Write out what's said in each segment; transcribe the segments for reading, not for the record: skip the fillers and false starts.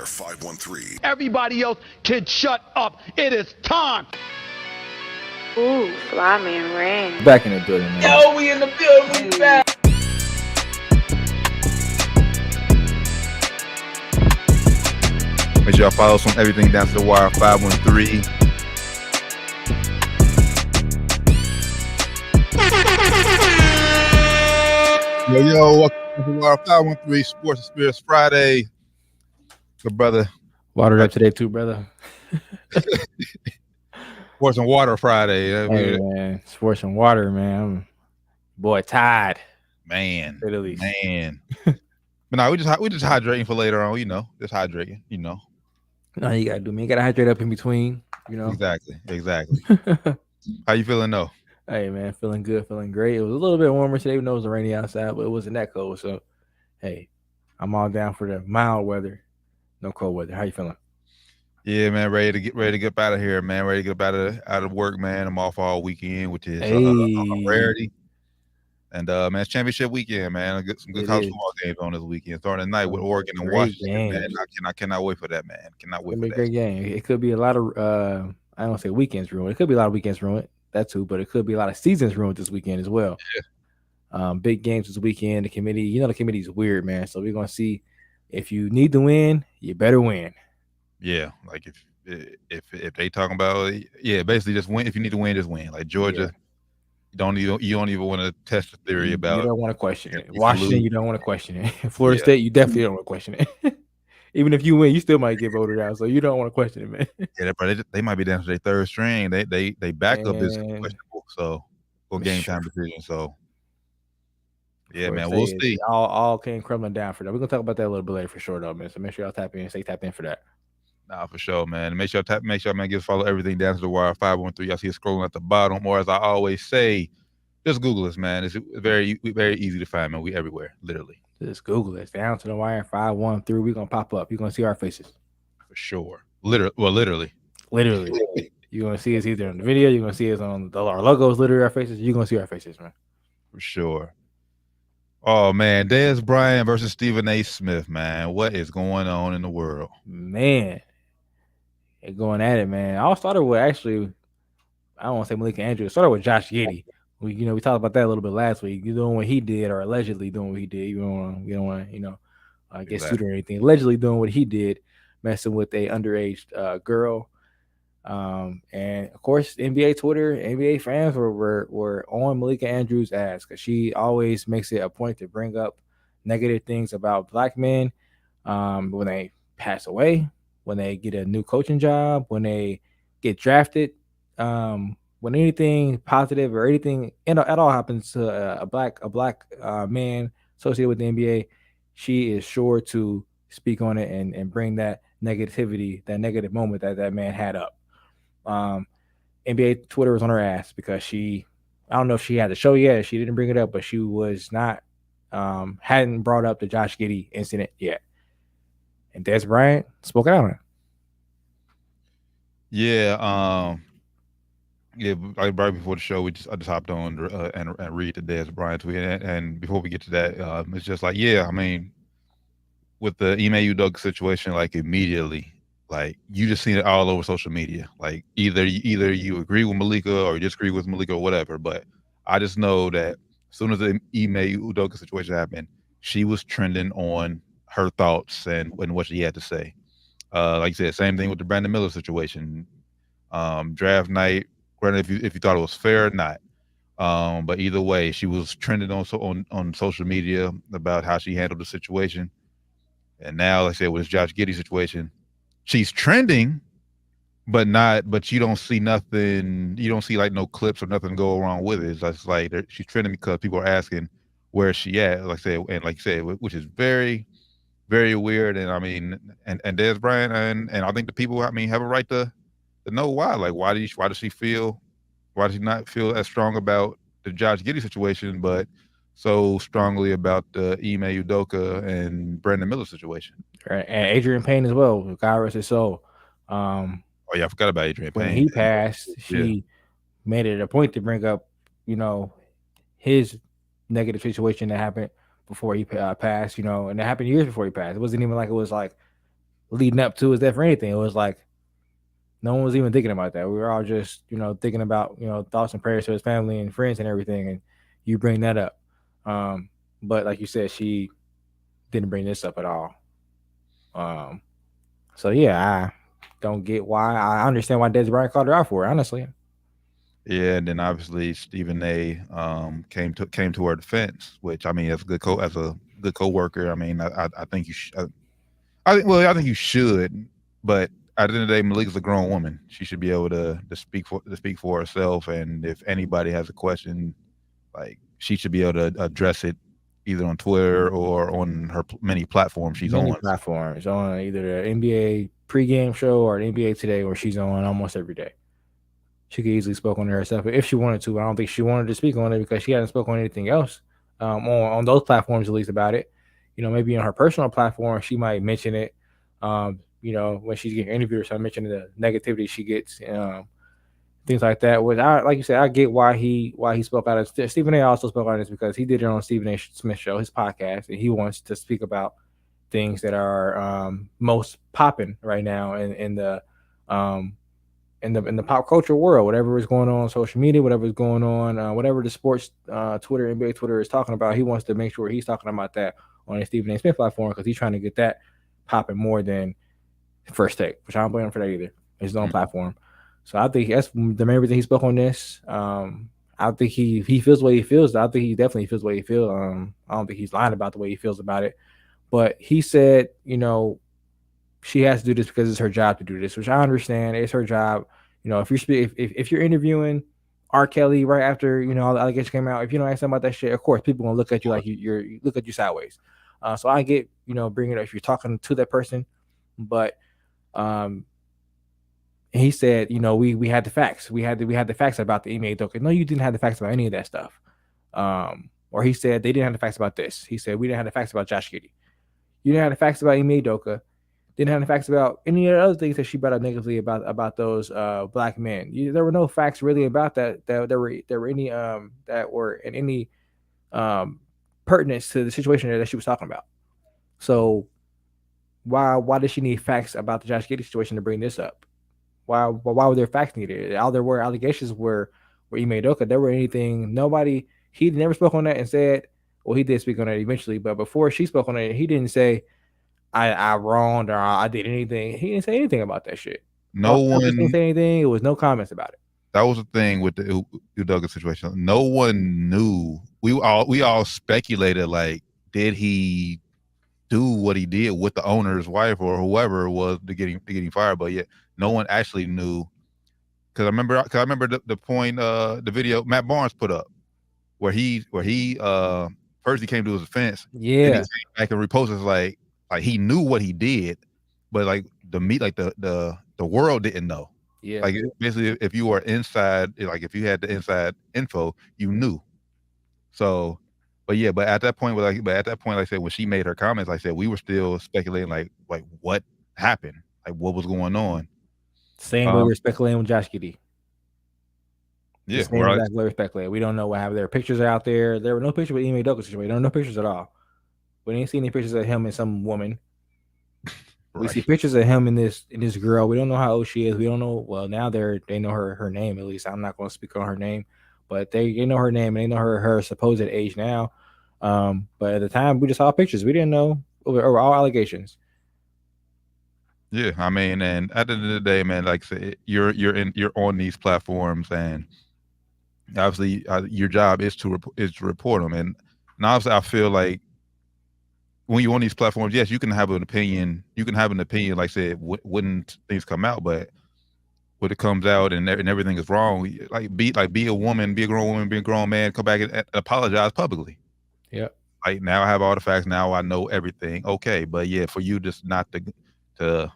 Fire 513. Everybody else can shut up. It is time. Ooh, Fly Man Rain. Back in the building, man. Yo, we in the building. We back. Make sure y'all follow us on everything down to the wire 513. Yo, welcome to the wire 513 Sports and Spirits Friday. Good brother. Watered up today too, brother. Sports and Water Friday. Hey, man. Sports and water, man. Boy, tired. Man. At least. Man. But no, we just hydrating for later on, just hydrating, No, you gotta do, man. You gotta hydrate up in between, Exactly. How you feeling though? Hey, man, feeling good, feeling great. It was a little bit warmer today, even though it was rainy outside, but it wasn't that cold. So, hey, I'm all down for the mild weather, no cold weather. How you feeling? Yeah, man, ready to get out of here, man. Ready to get out of work, man. I'm off all weekend, which is a rarity. And man, it's championship weekend, man. Some good college football games on this weekend. Starting tonight with Oregon and Washington, man. I cannot wait for that, man. Cannot wait for that. It's gonna be a great game. It could be a lot of I don't want to say weekends ruined. It could be a lot of weekends ruined. That too, but it could be a lot of seasons ruined this weekend as well. Yeah. Big games this weekend. The committee, the committee's weird, man. So we're gonna see if you need to win, you better win. Yeah, like if they talking about basically just win. If you need to win, just win. Like Georgia, you don't even want to test the theory about. You don't want to question it. Washington, you don't want to question it. Florida State, you definitely don't want to question it. Even if you win, you still might get voted out. So you don't want to question it, man. Yeah, but they might be down to their third string. They backup is questionable. So for game time decision. So yeah, man, we'll see. All came crumbling down for that. We're gonna talk about that a little bit later for sure, though, man. So make sure y'all tap in for that. Nah, for sure, man. Make sure, man, give follow everything down to the wire 513. Y'all see it scrolling at the bottom, or as I always say, just Google us, man. It's very easy to find, man. We everywhere, literally. Just Google it. Down to the wire 513. We're gonna pop up. You're gonna see our faces. For sure. Literally. You're gonna see us either on the video, you're gonna see us on our logos, literally our faces. You're gonna see our faces, man. For sure. Oh man, Dez Bryant versus Stephen A. Smith, man. What is going on in the world? Man. They're going at it, man. I all started with actually, I don't want to say Malika Andrews. It started with Josh Giddey. We talked about that a little bit last week. You doing what he did, or allegedly doing what he did. You don't want to, get sued or anything. Allegedly doing what he did, messing with a underage girl. And of course, NBA Twitter, NBA fans were on Malika Andrews' ass because she always makes it a point to bring up negative things about black men when they pass away, when they get a new coaching job, when they get drafted, when anything positive or anything at all happens to a black man associated with the NBA, she is sure to speak on it and bring that negativity, that negative moment that man had up. NBA Twitter was on her ass because I don't know if she had the show yet, she didn't bring it up, but she was not hadn't brought up the Josh Giddey incident yet. And Dez Bryant spoke out on it. Yeah, like right before the show, I just hopped on and read the Dez Bryant tweet, and before we get to that, it's just like, I mean, with the Ime Udoka situation, like immediately, like you just seen it all over social media. Like either you agree with Malika or you disagree with Malika or whatever. But I just know that as soon as the Ime Udoka situation happened, she was trending on her thoughts and what she had to say. Like you said, same thing with the Brandon Miller situation. Draft night, granted, if you thought it was fair or not. But either way, she was trending on social media about how she handled the situation. And now, like I said, with this Josh Giddey situation, she's trending, but you don't see nothing. You don't see like no clips or nothing go wrong with it. It's just like she's trending because people are asking where is she at. Like you said, which is very, very weird. And I mean, and Dez Bryant and I think the people, I mean, have a right to know why. Like, why does she not feel as strong about the Josh Giddey situation, but so strongly about the Ime Udoka and Brandon Miller situation? Right. And Adrian Payne as well. God rest his soul. I forgot about Adrian Payne. When he passed, she made it a point to bring up, his negative situation that happened before he passed, and it happened years before he passed. It wasn't even like it was like leading up to. Is that for anything? It was like no one was even thinking about that. We were all just, thinking about, thoughts and prayers to his family and friends and everything. And you bring that up. But like you said, she didn't bring this up at all. So yeah, I don't get why. I understand why Dez Bryant called her out for it, honestly. Yeah, and then obviously Stephen A. Came to her defense, which I mean, as a good coworker, I mean, I think you should. I think you should, but at the end of the day, Malika's a grown woman. She should be able to speak for herself. And if anybody has a question, like she should be able to address it either on Twitter or on her many platforms she's on. Platforms on either the NBA pregame show or the NBA Today, where she's on almost every day. She could easily spoke on it herself if she wanted to. I don't think she wanted to speak on it because she hadn't spoken on anything else on those platforms, at least, about it. Maybe on her personal platform, she might mention it. When she's getting interviewed or something, mentioning the negativity she gets, things like that. Which like you said, I get why he spoke out. Stephen A. also spoke on this because he did it on Stephen A. Smith show, his podcast, and he wants to speak about things that are most popping right now in the pop culture world, whatever is going on social media, whatever is going on, whatever the sports Twitter, NBA Twitter is talking about, he wants to make sure he's talking about that on his Stephen A. Smith platform because he's trying to get that popping more than First Take, which I don't blame him for that either. His own platform. So I think that's the main reason he spoke on this. I think he feels the way he feels. I think he definitely feels the way he feels. I don't think he's lying about the way he feels about it. But he said, she has to do this because it's her job to do this, which I understand. It's her job. If you're interviewing R. Kelly right after all the allegations came out, if you don't ask them about that shit, of course people gonna look at you like you look at you sideways. So I get bringing it up if you're talking to that person, but he said we had the facts. We had the facts about the email Doka. No, you didn't have the facts about any of that stuff. Or he said they didn't have the facts about this. He said we didn't have the facts about Josh Giddey. You didn't have the facts about Ime Doka. Didn't have the facts about any of the other things that she brought up negatively about those black men. There were no facts really about that. There were any that were in any pertinence to the situation that she was talking about. So why did she need facts about the Josh Giddey situation to bring this up? Why were there facts needed? All there were allegations were Ime Doka. There were anything. He never spoke on that and said. Well, he did speak on it eventually, but before she spoke on it, he didn't say I wronged or I did anything. He didn't say anything about that shit. No one didn't say anything. It was no comments about it. That was the thing with the Udoka situation. No one knew. We all speculated, like, did he do what he did with the owner's wife or whoever it was to getting fired? But yet no one actually knew. Because I remember the point the video Matt Barnes put up where he first he came to his defense. Yeah. And he came back and reposted like he knew what he did, but like the world didn't know. Yeah. Like basically, if you were inside, like if you had the inside info, you knew. So, but at that point, like I said, when she made her comments, like I said, we were still speculating, like what happened, like what was going on. Same way we're speculating with Josh Giddey. Yeah, right. We're speculating. We don't know what happened. There pictures out there. There were no pictures with Ime Doka situation. There were no pictures at all. We didn't see any pictures of him and some woman. Right. We see pictures of him and this girl. We don't know how old she is. We don't know. Well, now they know her name at least. I'm not going to speak on her name, but they know her name and they know her supposed age now. But at the time, we just saw pictures. We didn't know over all allegations. Yeah, I mean, and at the end of the day, man, like I said, you're on these platforms, and obviously your job is to report them. And obviously, I feel like when you're on these platforms, yes, you can have an opinion. You can have an opinion, like I said, when things come out, but when it comes out and everything is wrong, be a woman, be a grown woman, be a grown man, come back and apologize publicly. Yeah. Like, now I have all the facts. Now I know everything. Okay, but yeah, for you just not to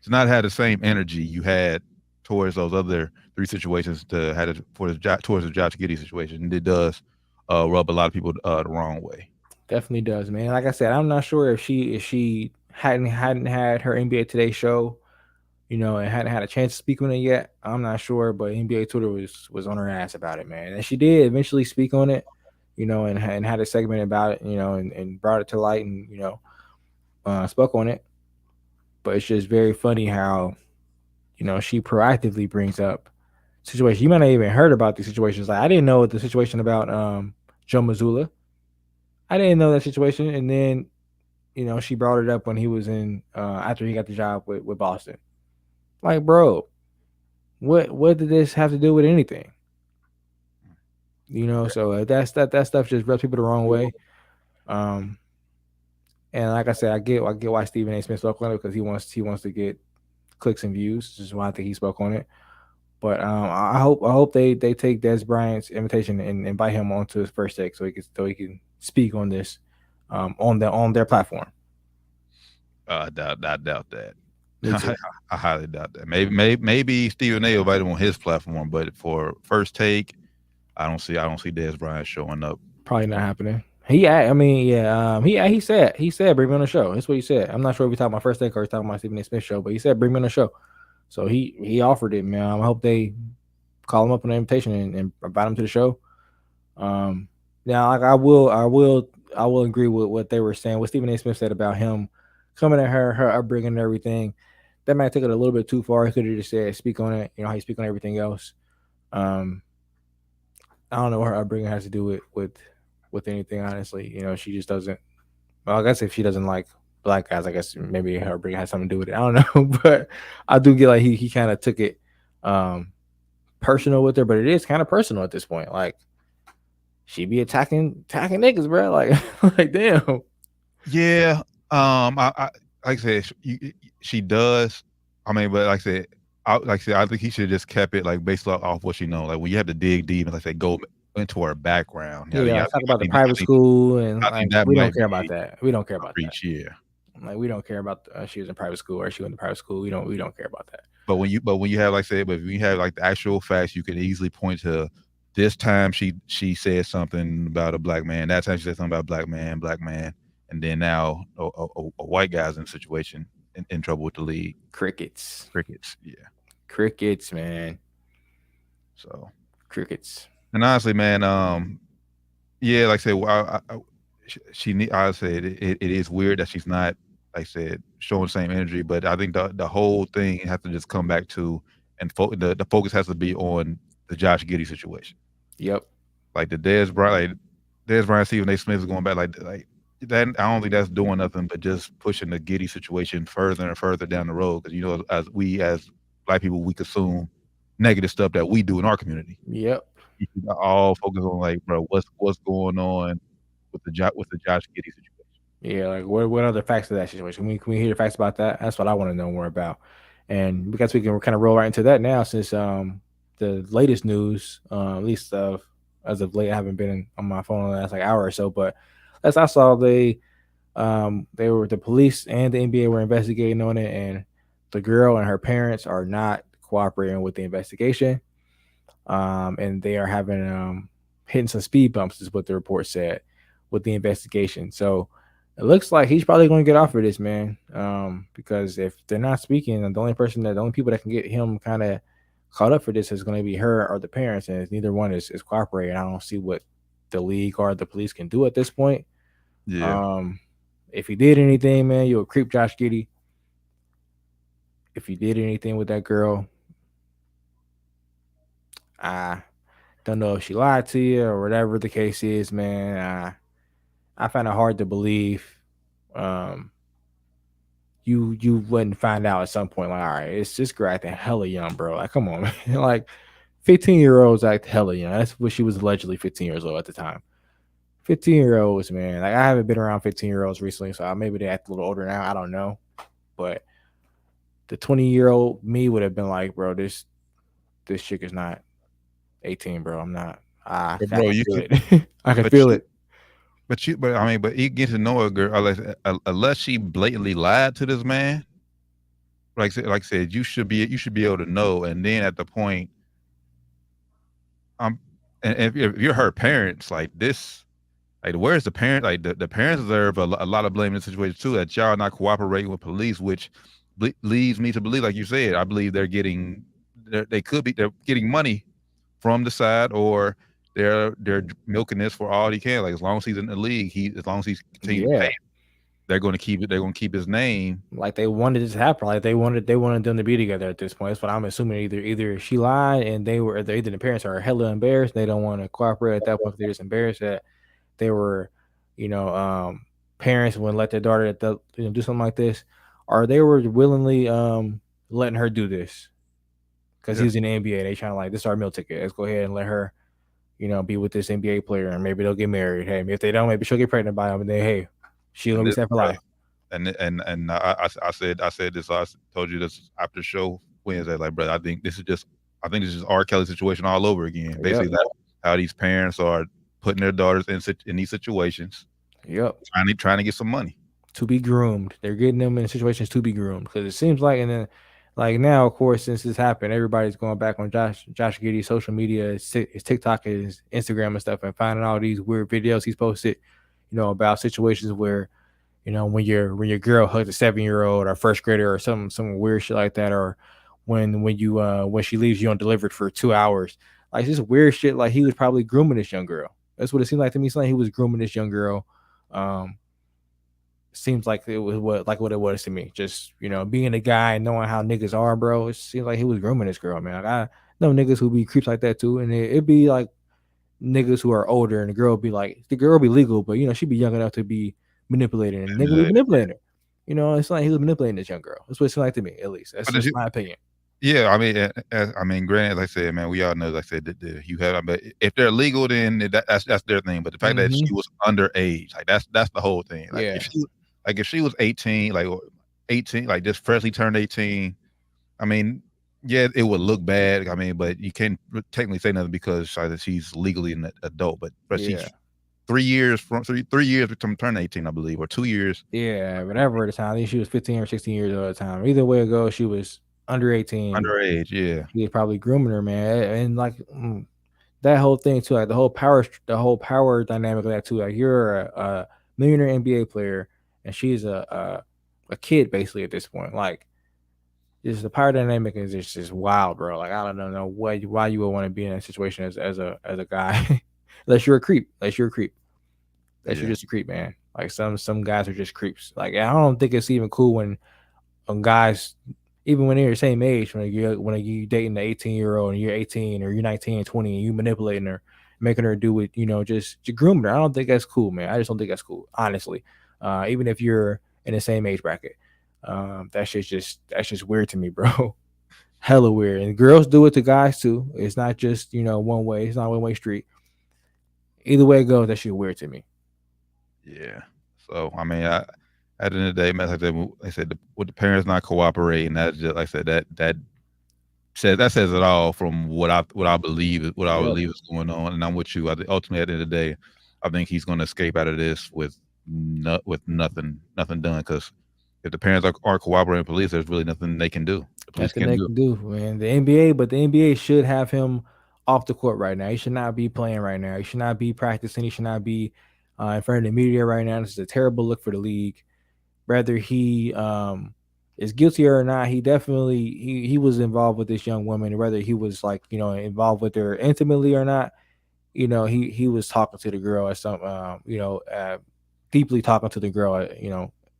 not have the same energy you had towards those other three situations to have it towards the Josh Giddey situation, it does rub a lot of people the wrong way. Definitely does, man. Like I said, I'm not sure if she hadn't had her NBA Today show, and hadn't had a chance to speak on it yet. I'm not sure, but NBA Twitter was on her ass about it, man. And she did eventually speak on it, and had a segment about it, and brought it to light and spoke on it. but it's just very funny how, she proactively brings up situations. You might not even heard about these situations. Like I didn't know the situation about Joe Mazzulla. I didn't know that situation, and then she brought it up when he was in after he got the job with Boston. Like, bro, what did this have to do with anything? So that stuff just rubs people the wrong way. And like I said, I get why Stephen A. Smith spoke on it because he wants to get clicks and views. This is why I think he spoke on it. But I hope they take Dez Bryant's invitation and invite him onto his first take so he can speak on this on their platform. I doubt that. I highly doubt that. Maybe Stephen A. invited him on his platform, but for first take, I don't see Dez Bryant showing up. Probably not happening. He said bring me on the show. That's what he said. I'm not sure if we talking about first take or he's talking about Stephen A. Smith show, but he said bring me on the show. So he offered it, man. I hope they call him up on the invitation and invite him to the show. Now, like I will agree with what they were saying. What Stephen A. Smith said about him coming at her upbringing and everything. That might take it a little bit too far. He could have just said speak on it. How you speak on everything else. I don't know what her upbringing has to do with anything. Honestly, she just doesn't. Well, I guess if she doesn't like black guys, I guess maybe her upbringing has something to do with it. I don't know, but I do get like he kind of took it personal with her, but it is kind of personal at this point. Like she be attacking niggas, bro. Like damn. Yeah. I like I said, she does. I mean, but like I said, I think he should have just kept it like based off what she know. Like when you have to dig deep and like I said, go into her background. Talk about the private school and we don't care about that. We don't care about that. Yeah. Like we don't care about she was in private school or she went to private school. We don't care about that. But when you have like when you have like the actual facts, you can easily point to this time she said something about a black man. That time she said something about black man, and then now a white guy's in a situation in trouble with the league. Crickets, yeah. Crickets, man. So crickets. And honestly, man, yeah, like I said, I said it is weird that she's not, like I said, showing the same energy. But I think the whole thing has to just come back to, and the focus has to be on the Josh Giddey situation. Yep. Like the Dez Bryant, Stephen A. Smith is going back like that. I don't think that's doing nothing but just pushing the Giddey situation further and further down the road. Because as black people, we consume negative stuff that we do in our community. Yep. You should all focus on like, bro, what's going on with the Josh Giddey situation. Yeah, like what are the facts of that situation? Can we hear the facts about that? That's what I want to know more about. And because we can kind of roll right into that now, since the latest news, at least as of late, I haven't been on my phone in the last like hour or so, but as I saw, the police and the NBA were investigating on it, and the girl and her parents are not cooperating with the investigation. And they are having hitting some speed bumps, is what the report said, with the investigation. So it looks like he's probably going to get off for this, man. Because if they're not speaking, the only people that can get him kind of caught up for this is going to be her or the parents, and if neither one is cooperating, I don't see what the league or the police can do at this point. Yeah. If he did anything, man, you would creep Josh Giddey. If you did anything with that girl, I don't know if she lied to you or whatever the case is, man. I find it hard to believe you wouldn't find out at some point. Like, all right, it's this girl acting hella young, bro. Like, come on, man. Like 15-year-olds act hella young. That's what she was allegedly 15 years old at the time. 15-year-olds, man. Like, I haven't been around 15-year-olds recently, so maybe they act a little older now. I don't know. But the 20-year-old me would have been like, bro, this chick is not 18, bro. I'm not. I can feel it. I can feel it. But you get to know a girl unless she blatantly lied to this man. Like I said, you should be able to know. And then at the point, and if you're her parents, like this, like where's the parent? Like the parents deserve a lot of blame in this situation too. That y'all not cooperating with police, which leads me to believe, like you said, I believe they're getting money from the side, or they're milking this for all he can. Like as long as he's in the league, as long as he's continuing to pay. they're going to keep it. They're going to keep his name. Like they wanted this to happen. Like they wanted them to be together at this point. That's what I'm assuming. Either she lied and either the parents are hella embarrassed. They don't want to cooperate at that point. They're just embarrassed that they were, parents wouldn't let their daughter do something like this, or they were willingly letting her do this because he was in the NBA. They trying to like, this is our meal ticket. Let's go ahead and let her, be with this NBA player, and maybe they'll get married. Hey, if they don't, maybe she'll get pregnant by him, and then hey, she's gonna be set for life. And I said this. I told you this after the show Wednesday. Like, brother, I think this is R. Kelly situation all over again. Basically, that's how these parents are putting their daughters in these situations. Yep. Trying to get some money. To be groomed. They're getting them in situations to be groomed. Because it seems like, and then like now, of course, since this happened, everybody's going back on Josh Giddey's social media, his TikTok, his Instagram and stuff, and finding all these weird videos he's posted, about situations where, when your girl hugs a 7-year-old or first grader or some weird shit like that, or when she leaves you undelivered for 2 hours, like this weird shit. Like he was probably grooming this young girl. That's what it seemed like to me. It's like he was grooming this young girl. Seems like it was what it was to me. Just being a guy and knowing how niggas are, bro. It seems like he was grooming this girl, man. Like, I know niggas who be creeps like that too, and it'd be like niggas who are older, and the girl be legal, but she'd be young enough to be manipulated, and nigga be manipulating her. It's like he was manipulating this young girl. That's what it seemed like to me, at least. That's just my opinion. Yeah, I mean, granted, like I said, man, we all know, like I said, that you have, but if they're legal, then that's their thing. But the fact that she was underage, like that's the whole thing. Like, if she was 18, like just freshly turned 18, I mean, yeah, it would look bad. I mean, but you can't technically say nothing because she's legally an adult. But she's 3 years from turning 18, I believe, or 2 years. Yeah, whatever at the time. I think she was 15 or 16 years old at the time. Either way it goes, she was under 18. Underage, yeah. He was probably grooming her, man. And like that whole thing too, like the whole power dynamic of that too. Like you're a millionaire NBA player, and she's a kid basically at this point. Like, just the power dynamic is just wild, bro. Like I don't know why you would want to be in that situation as a guy, unless you're a creep. Unless you're just a creep, man. Like some guys are just creeps. Like I don't think it's even cool when guys, even when they're the same age, when you dating an 18-year-old and you're 18 or you're 19 and 20 and you manipulating her, making her do it, just grooming her. I don't think that's cool, man. I just don't think that's cool, honestly. Even if you're in the same age bracket, that's just weird to me, bro. Hella weird. And girls do it to guys too. It's not just one way. It's not a one-way street. Either way it goes, that shit weird to me. Yeah. So I mean, at the end of the day, man, like I said, with the parents not cooperating, that's just, like I said, that says it all from what I believe is going on. And I'm with you. Ultimately, at the end of the day, I think he's going to escape out of this with nothing done, because if the parents aren't cooperating with police, there's really nothing they can do. Nothing they can do, man. The NBA should have him off the court right now. He should not be playing right now. He should not be practicing. He should not be in front of the media right now. This is a terrible look for the league. Whether he is guilty or not, he definitely he was involved with this young woman. Whether he was involved with her intimately or not, he was talking to the girl at some deeply talking to the girl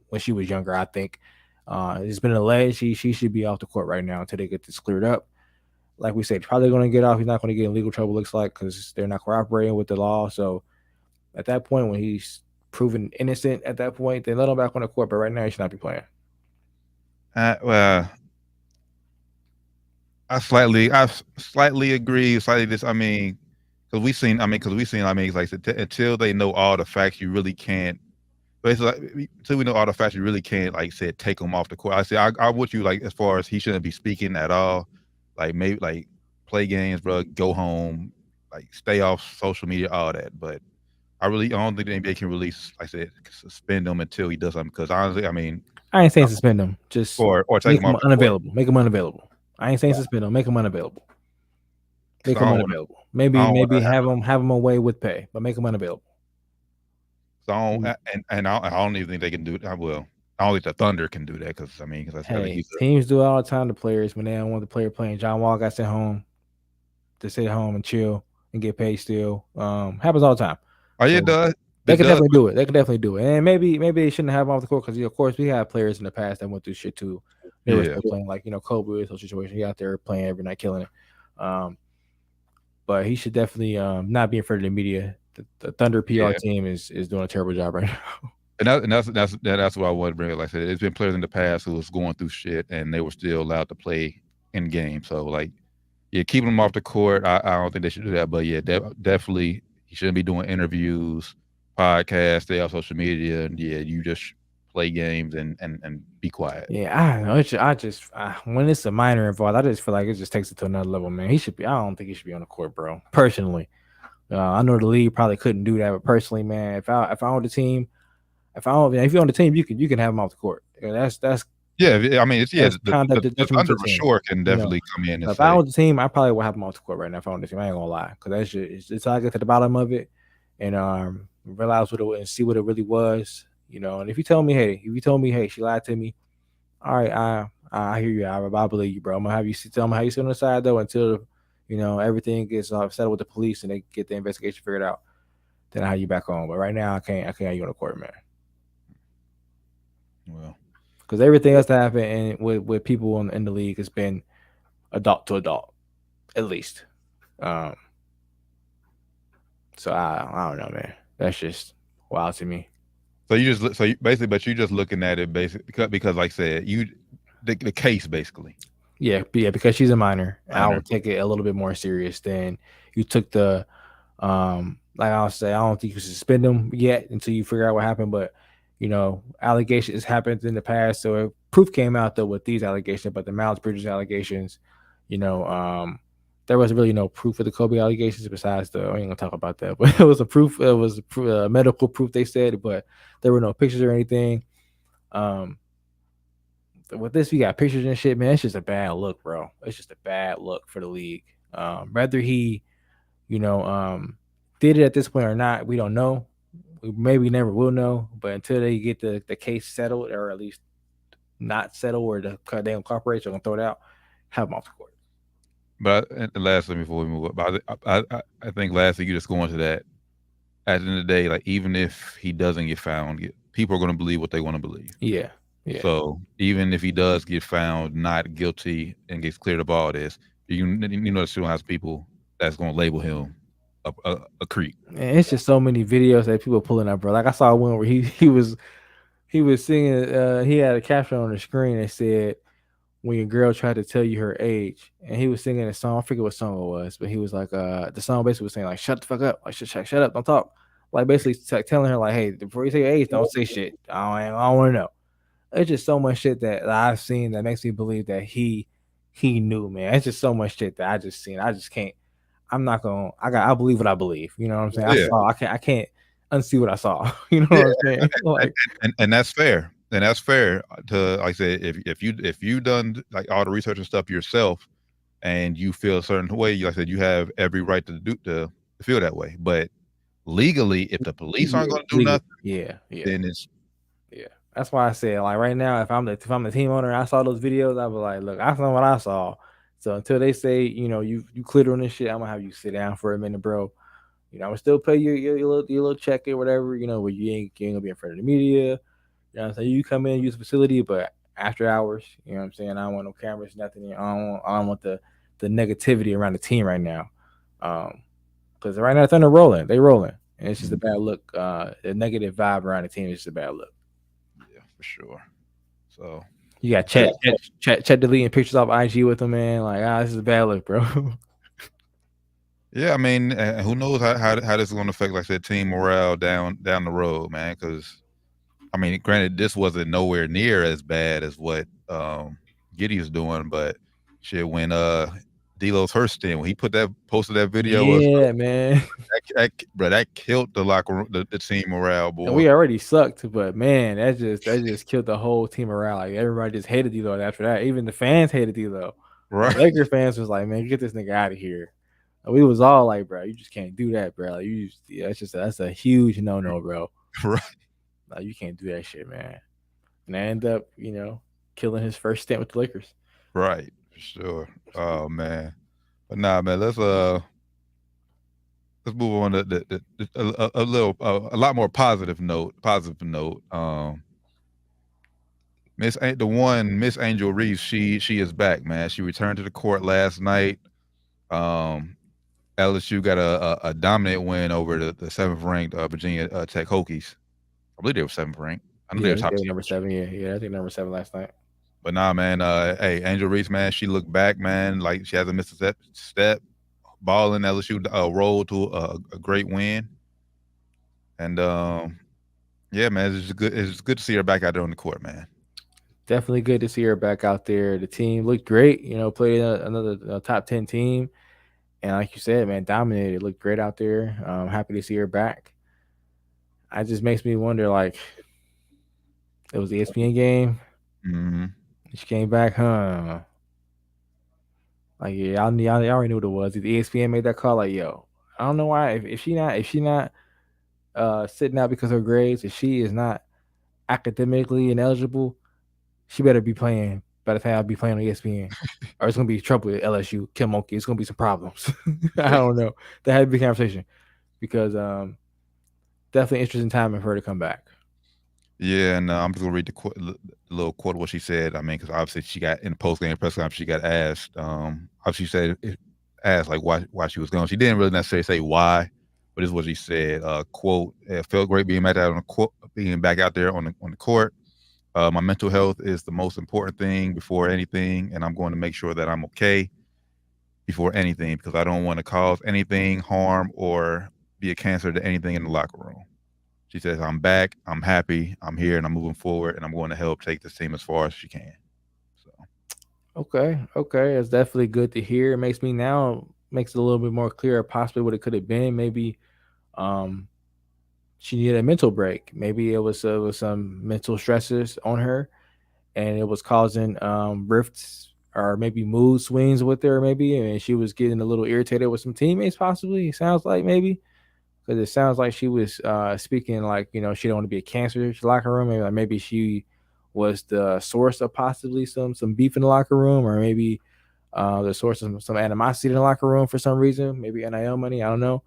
when she was younger. I think it's been alleged she should be off the court right now until they get this cleared up. Like we said, probably going to get off. He's not going to get in legal trouble, looks like, because they're not cooperating with the law. So at that point, when he's proven innocent, at that point, they let him back on the court. But right now, he should not be playing. Well, I slightly agree. I mean, because we've seen. It's like until they know all the facts, you really can't. Basically, until we know all the facts, you really can't, like said, take him off the court. I say I with you, like, as far as he shouldn't be speaking at all. Like, maybe like play games, bro. Go home, like stay off social media, all that. But I don't think the NBA can release, like I said, suspend him until he does something. Because honestly, I mean, I ain't saying suspend him, just or take him unavailable. Make him unavailable. I ain't saying suspend him. Make him unavailable. Make him unavailable. Maybe have him away with pay, but make him unavailable. So I don't even think they can do it. I don't think the Thunder can do that, because teams do it all the time to players when they don't want the player playing. John Wall got sent home to sit home and chill and get paid still. Happens all the time. Oh, yeah, it does. They could definitely do it. They could definitely do it. And maybe they shouldn't have him off the court because, of course, we have players in the past that went through shit too. They were still playing, like, Kobe is a situation. He out there playing every night, killing it. But he should definitely not be in front of the media. The Thunder PR team is doing a terrible job right now. And that's what I wanted to bring up. Like I said, there's been players in the past who was going through shit and they were still allowed to play in game. So, like, keeping them off the court, I don't think they should do that. But definitely, he shouldn't be doing interviews, podcasts, stay off social media, and you just play games and be quiet. Yeah, I don't know. I just when it's a minor involved, I just feel like it just takes it to another level, man. He should be. I don't think he should be on the court, bro. Personally, I know the league probably couldn't do that, but personally, man, if I own the team, if you own the team, you can have him off the court. That's I mean, it's the Thunder for sure can definitely come in. And if I own the team, I probably would have him off the court right now. If I own the team, I ain't gonna lie, because that's just it's I get to the bottom of it and realize what it was and see what it really was. And if you tell me, hey, she lied to me, all right, I hear you. I believe you, bro. I'm gonna have you tell me how you sit on the side though until everything gets settled with the police and they get the investigation figured out. Then I have you back on. But right now, I can't have you on the court, man. Well, because everything else that happened and with people in the league has been adult to adult, at least. So I don't know, man. That's just wild to me. But you're just looking at it basically because like I said, the case basically. Yeah, because she's a minor. I would take it a little bit more serious than you took the like I'll say, I don't think you suspend them yet until you figure out what happened, but allegations happened in the past. So if proof came out though with these allegations, but the Miles Bridges allegations, there was really no proof of the Kobe allegations besides I ain't gonna talk about that, but it was medical proof they said, but there were no pictures or anything. With this, we got pictures and shit, man. It's just a bad look, bro. It's just a bad look for the league. Whether he, did it at this point or not, we don't know. We maybe never will know. But until they get the case settled, or at least not settled, or they don't cooperate, so gonna throw it out, have them off the court. But lastly, before we move up, I think lastly, you just go into that. At the end of the day, like even if he doesn't get found, people are going to believe what they want to believe. Yeah. So even if he does get found not guilty and gets cleared of all this, it still has people that's going to label him a creep. Man, it's just so many videos that people pulling up, bro. Like I saw one where he was singing. He had a caption on the screen that said, "When your girl tried to tell you her age," and he was singing a song. I forget what song it was, but he was like, the song basically was saying like, "Shut the fuck up, like shut up, don't talk." Like basically telling her like, "Hey, before you say your age, don't say shit. I don't want to know." It's just so much shit that I've seen that makes me believe that he knew, man. It's just so much shit that I just seen. I just can't. I'm not gonna. I believe what I believe. You know what I'm saying? Yeah. I can't unsee what I saw. You know what I'm saying? Like, and that's fair. And that's fair to, like I said, if you done like all the research and stuff yourself, and you feel a certain way, like I said, you have every right to feel that way. But legally, if the police aren't going to do nothing, then it's That's why I said, like, right now, if I'm the team owner, and I saw those videos, I was like, look, I saw what I saw. So until they say, you cleared on this shit, I'm gonna have you sit down for a minute, bro. I'm gonna still pay your little check or whatever, where you ain't gonna be in front of the media. You know what I'm saying? You come in, use the facility, but after hours, you know what I'm saying? I don't want no cameras, nothing. I don't want the negativity around the team right now. Because right now they're rolling. They rolling. And it's just a bad look. The negative vibe around the team is just a bad look. Yeah, for sure. So you got Chet deleting pictures off IG with him, man. Like, this is a bad look, bro. Yeah, I mean, who knows how this is going to affect, like I said, team morale down the road, man. Because, I mean, granted, this wasn't nowhere near as bad as what Giddey is doing, but shit, when D'Lo's hurt stint, when he posted that video, man, that killed the locker room, the team morale, boy. And we already sucked, but man, that just killed the whole team morale. Like everybody just hated D'Lo after that. Even the fans hated D'Lo. Right, the Lakers fans was like, man, get this nigga out of here. And we was all like, bro, you just can't do that, bro. Like, that's a huge no, bro. Right, like, you can't do that shit, man. And I end up, killing his first stint with the Lakers. Right. Sure. Oh man. But nah, man, let's let's move on to a lot more positive note. Miss Angel Reese, she is back, man. She returned to the court last night. LSU got a dominant win over the 7th ranked Virginia Tech Hokies. I believe they were 7th ranked. I know they were top 10. Number 7. Yeah, I think number 7 last night. But nah, man. Hey, Angel Reese, man, she looked back, man, like she hasn't missed a step. Balling LSU rolled to a great win, and yeah, man, it's good. It's good to see her back out there on the court, man. Definitely good to see her back out there. The team looked great. Played another top 10 team, and like you said, man, dominated. Looked great out there. Happy to see her back. It just makes me wonder, like, it was the ESPN game. Mm-hmm. She came back, huh? Like, yeah, y'all already knew what it was. The ESPN made that call, like, yo, I don't know why. If she not sitting out because of her grades, if she is not academically ineligible, she better be playing. By the time I'll be playing on ESPN, or it's gonna be trouble with LSU. Kim Mulkey, it's gonna be some problems. I don't know. That had to be a conversation because definitely interesting time for her to come back. Yeah, and I'm just gonna read the little quote of what she said. I mean, because obviously she got in the post game press conference, she got asked. She said asked like why she was going. She didn't really necessarily say why, but this is what she said. Quote: "It felt great being back out there on the court. My mental health is the most important thing before anything, and I'm going to make sure that I'm okay before anything because I don't want to cause anything harm or be a cancer to anything in the locker room." She says, "I'm back, I'm happy, I'm here, and I'm moving forward, and I'm going to help take this team as far as she can." So, okay, it's definitely good to hear. It makes it a little bit more clear, possibly what it could have been. Maybe, she needed a mental break. Maybe it was some mental stresses on her, and it was causing rifts or maybe mood swings with her. Maybe, and she was getting a little irritated with some teammates. Possibly, it sounds like maybe. Because it sounds like she was speaking like, she don't want to be a cancer to the locker room. Maybe she was the source of possibly some beef in the locker room, or maybe the source of some animosity in the locker room for some reason. Maybe NIL money. I don't know.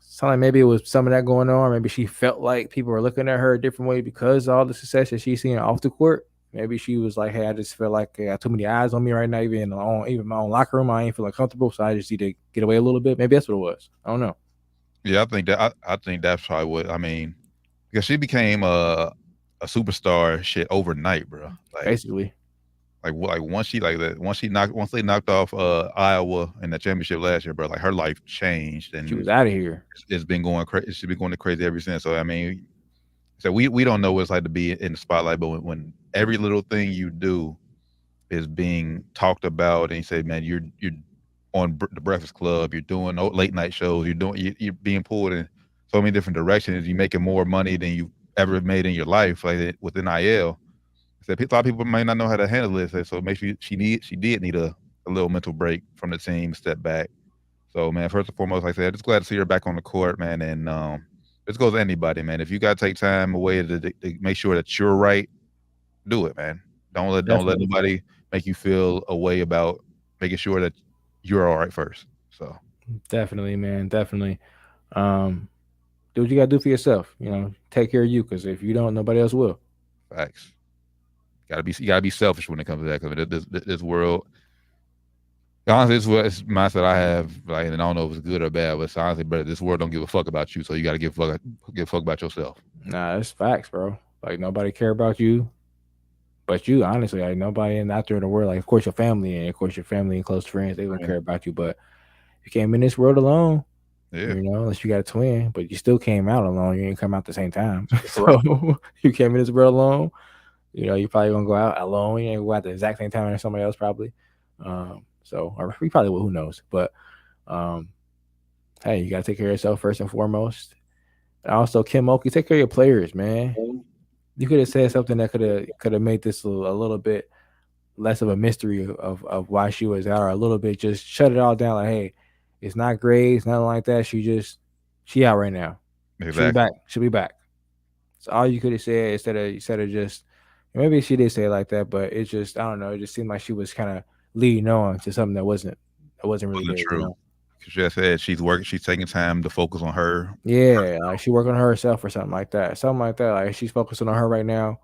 Sound like maybe it was some of that going on. Maybe she felt like people were looking at her a different way because of all the success that she's seeing off the court. Maybe she was like, "Hey, I just feel like I got too many eyes on me right now. Even my own locker room, I ain't feeling comfortable. So I just need to get away a little bit." Maybe that's what it was. I don't know. Yeah, I think that's probably what I mean, because she became a superstar shit overnight, bro. Like, basically, like once they knocked off Iowa in the championship last year, bro. Like her life changed, and she was out of here. It's been going crazy. She's been going crazy ever since. So I mean, we don't know what it's like to be in the spotlight, but when every little thing you do is being talked about, and you say, man, you're on the Breakfast Club, you're doing late night shows, you're being pulled in so many different directions, you're making more money than you ever made in your life, like with NIL. So a lot of people might not know how to handle this. So maybe she did need a little mental break from the team, step back. So man, first and foremost, like I said, just glad to see her back on the court, man. And this goes to anybody, man. If you gotta take time away to make sure that you're right, do it, man. Don't let nobody make you feel a way about making sure that you're all right first. So definitely, man, definitely. Do what you gotta do for yourself. Take care of you, because if you don't, nobody else will. Facts. You gotta be selfish when it comes to that. Because this world, honestly, it's mindset I have. Like, and I don't know if it's good or bad, but it's honestly, brother, this world don't give a fuck about you. So you gotta give a fuck about yourself. Nah, it's facts, bro. Like, nobody care about you but you. Honestly, like, nobody out there in the world. Like, of course your family and close friends, they don't care about you. But you came in this world alone. Yeah. Unless you got a twin, but you still came out alone. You didn't come out at the same time. So you came in this world alone. You probably gonna go out alone. You ain't gonna go out at the exact same time as somebody else probably. Or we probably will. Who knows? But hey, you gotta take care of yourself first and foremost. And also, Kim Mulkey, take care of your players, man. You could have said something that could have made this a little bit less of a mystery of why she was out, or a little bit just shut it all down. Like, hey, it's not grades, nothing like that. She out right now. Exactly. She'll be back. So all you could have said instead of just, maybe she did say it like that, but it just, I don't know. It just seemed like she was kind of leading on to something that wasn't really good. True. she said she's working. She's taking time to focus on her. Yeah, like she working on herself or something like that. Something like that. Like she's focusing on her right now.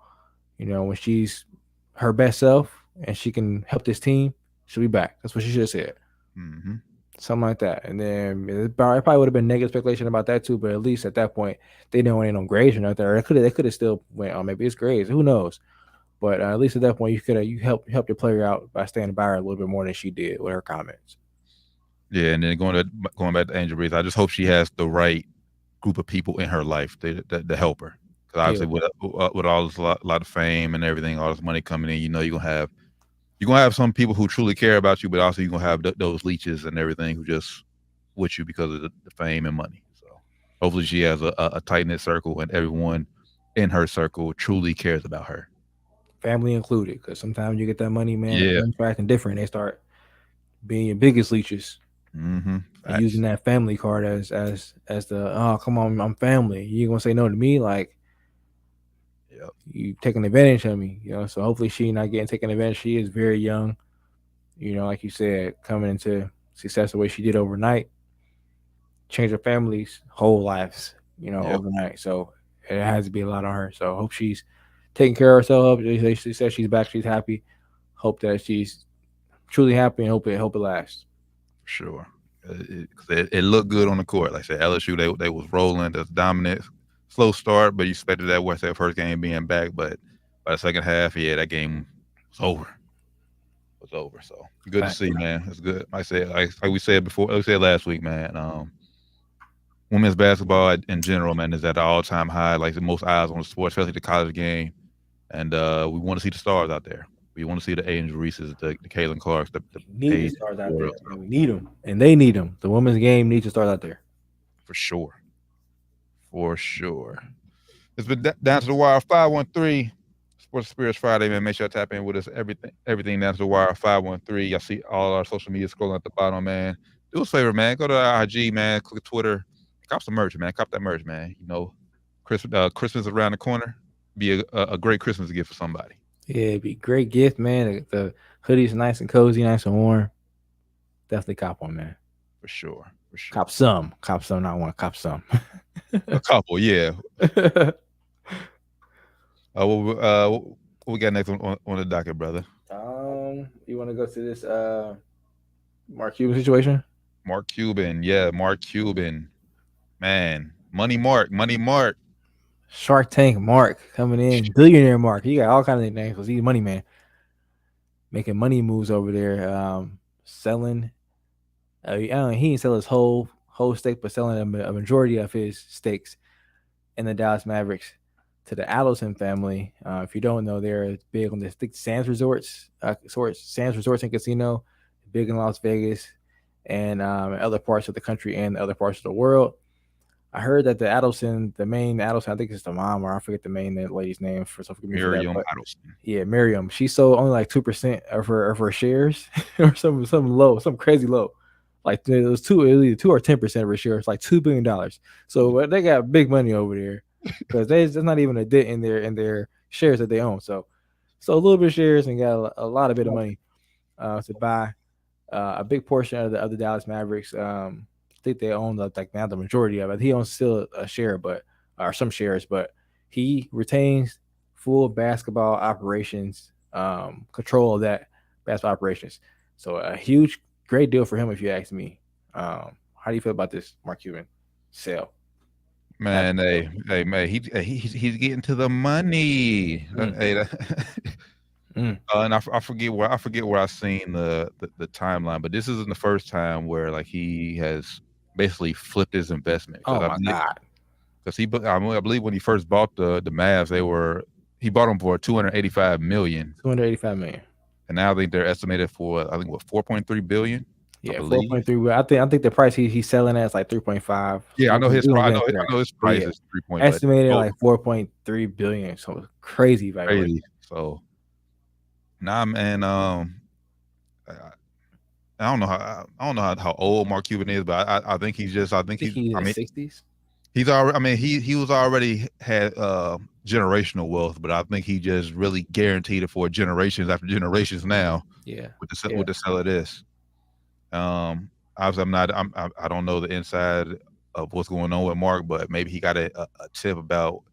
You know, when she's her best self and she can help this team, she'll be back. That's what she should have said. Mm-hmm. Something like that. And then it probably would have been negative speculation about that too, but at least at that point they didn't want any no grades or nothing. Or they could have still went, oh, maybe it's grades. Who knows? But at least at that point you help your player out by standing by her a little bit more than she did with her comments. Yeah, and then going back to Angel Reese, I just hope she has the right group of people in her life to help her. Because obviously, with all this lot of fame and everything, all this money coming in, you know, you're gonna have some people who truly care about you, but also you're gonna have those leeches and everything who just with you because of the fame and money. So hopefully, she has a tight knit circle, and everyone in her circle truly cares about her, family included. Because sometimes you get that money, man, yeah, and they're acting different. They start being your biggest leeches. Mm-hmm. And using that family card as the, oh, come on, I'm family. You gonna say no to me? Like, yep. You taking advantage of me, you know? So hopefully she not getting taken advantage. She is very young, you know, like you said, coming into success the way she did overnight, change her family's whole lives, you know, overnight. So it has to be a lot on her. So I hope she's taking care of herself. She says she's back, she's happy. Hope that she's truly happy and hope it lasts. Sure. It looked good on the court. Like I said, LSU, they was rolling, that's dominant. Slow start, but you expected that West that first game being back. But by the second half, yeah, that game was over. So good to see, man. It's good. Like I said, like we said before, like we said last week, man. Women's basketball in general, man, is at an all-time high. Like the most eyes on the sport, especially the college game. And we want to see the stars out there. We want to see the Angel Reese's, the Caitlin Clarks, the stars out there. We need them, and they need them. The women's game needs to start out there. For sure. It's been down to the wire 513 Sports Spirits Friday, man. Make sure to tap in with us. Everything down to the wire 513. Y'all see all our social media scrolling at the bottom, man. Do us a favor, man. Go to our IG, man. Click Twitter. Cop some merch, man. Cop that merch, man. You know, Christmas around the corner. Be a great Christmas gift for somebody. Yeah, it'd be a great gift, man. The hoodie's nice and cozy, nice and warm. Definitely cop one, man. For sure. Cop some, not one. Cop some. A couple, yeah. What we got next on the docket, brother? You want to go to this Mark Cuban situation? Mark Cuban, man. Money Mark. Shark Tank Mark coming in, billionaire Mark. He got all kinds of names because he's money man, making money moves over there, selling. He didn't sell his whole stake, but selling a majority of his stakes in the Dallas Mavericks to the Adelson family. If you don't know, they're big on the Sands Resorts and Casino, big in Las Vegas and other parts of the country and other parts of the world. I heard that the main Adelson, I think it's the mom, or I forget the main lady's name for some Miriam Adelson. Yeah, Miriam. She sold only like 2% of her shares, or some crazy low. Like it was either 2 or 10% of her shares, like $2 billion. So they got big money over there because there's not even a dent in their shares that they own. So a little bit of shares and got a lot of bit of money to buy a big portion of the Dallas Mavericks. I think they own now the majority of it. He owns still a share, or some shares, but he retains full basketball operations, control of that basketball operations. So a great deal for him, if you ask me. How do you feel about this Mark Cuban sale? Man, hey, man, he's getting to the money. And I forget where I seen the timeline, but this isn't the first time where like he has basically flipped his investment. Oh my God! Because I believe when he first bought the Mavs, he bought them for $285 million. And now I think they're estimated for 4.3 billion. Yeah, 4.3. I think the price he's selling at is like 3.5. Yeah, I know his price is 3. Estimated like 4.3 billion. So it's crazy valuation. Crazy. So man, I don't know how old Mark Cuban is, but I think he's in his 60s. He's already. I mean, he was already had generational wealth, but I think he just really guaranteed it for generations after generations now. Yeah. With the sell of this. obviously I don't know the inside of what's going on with Mark, but maybe he got a tip about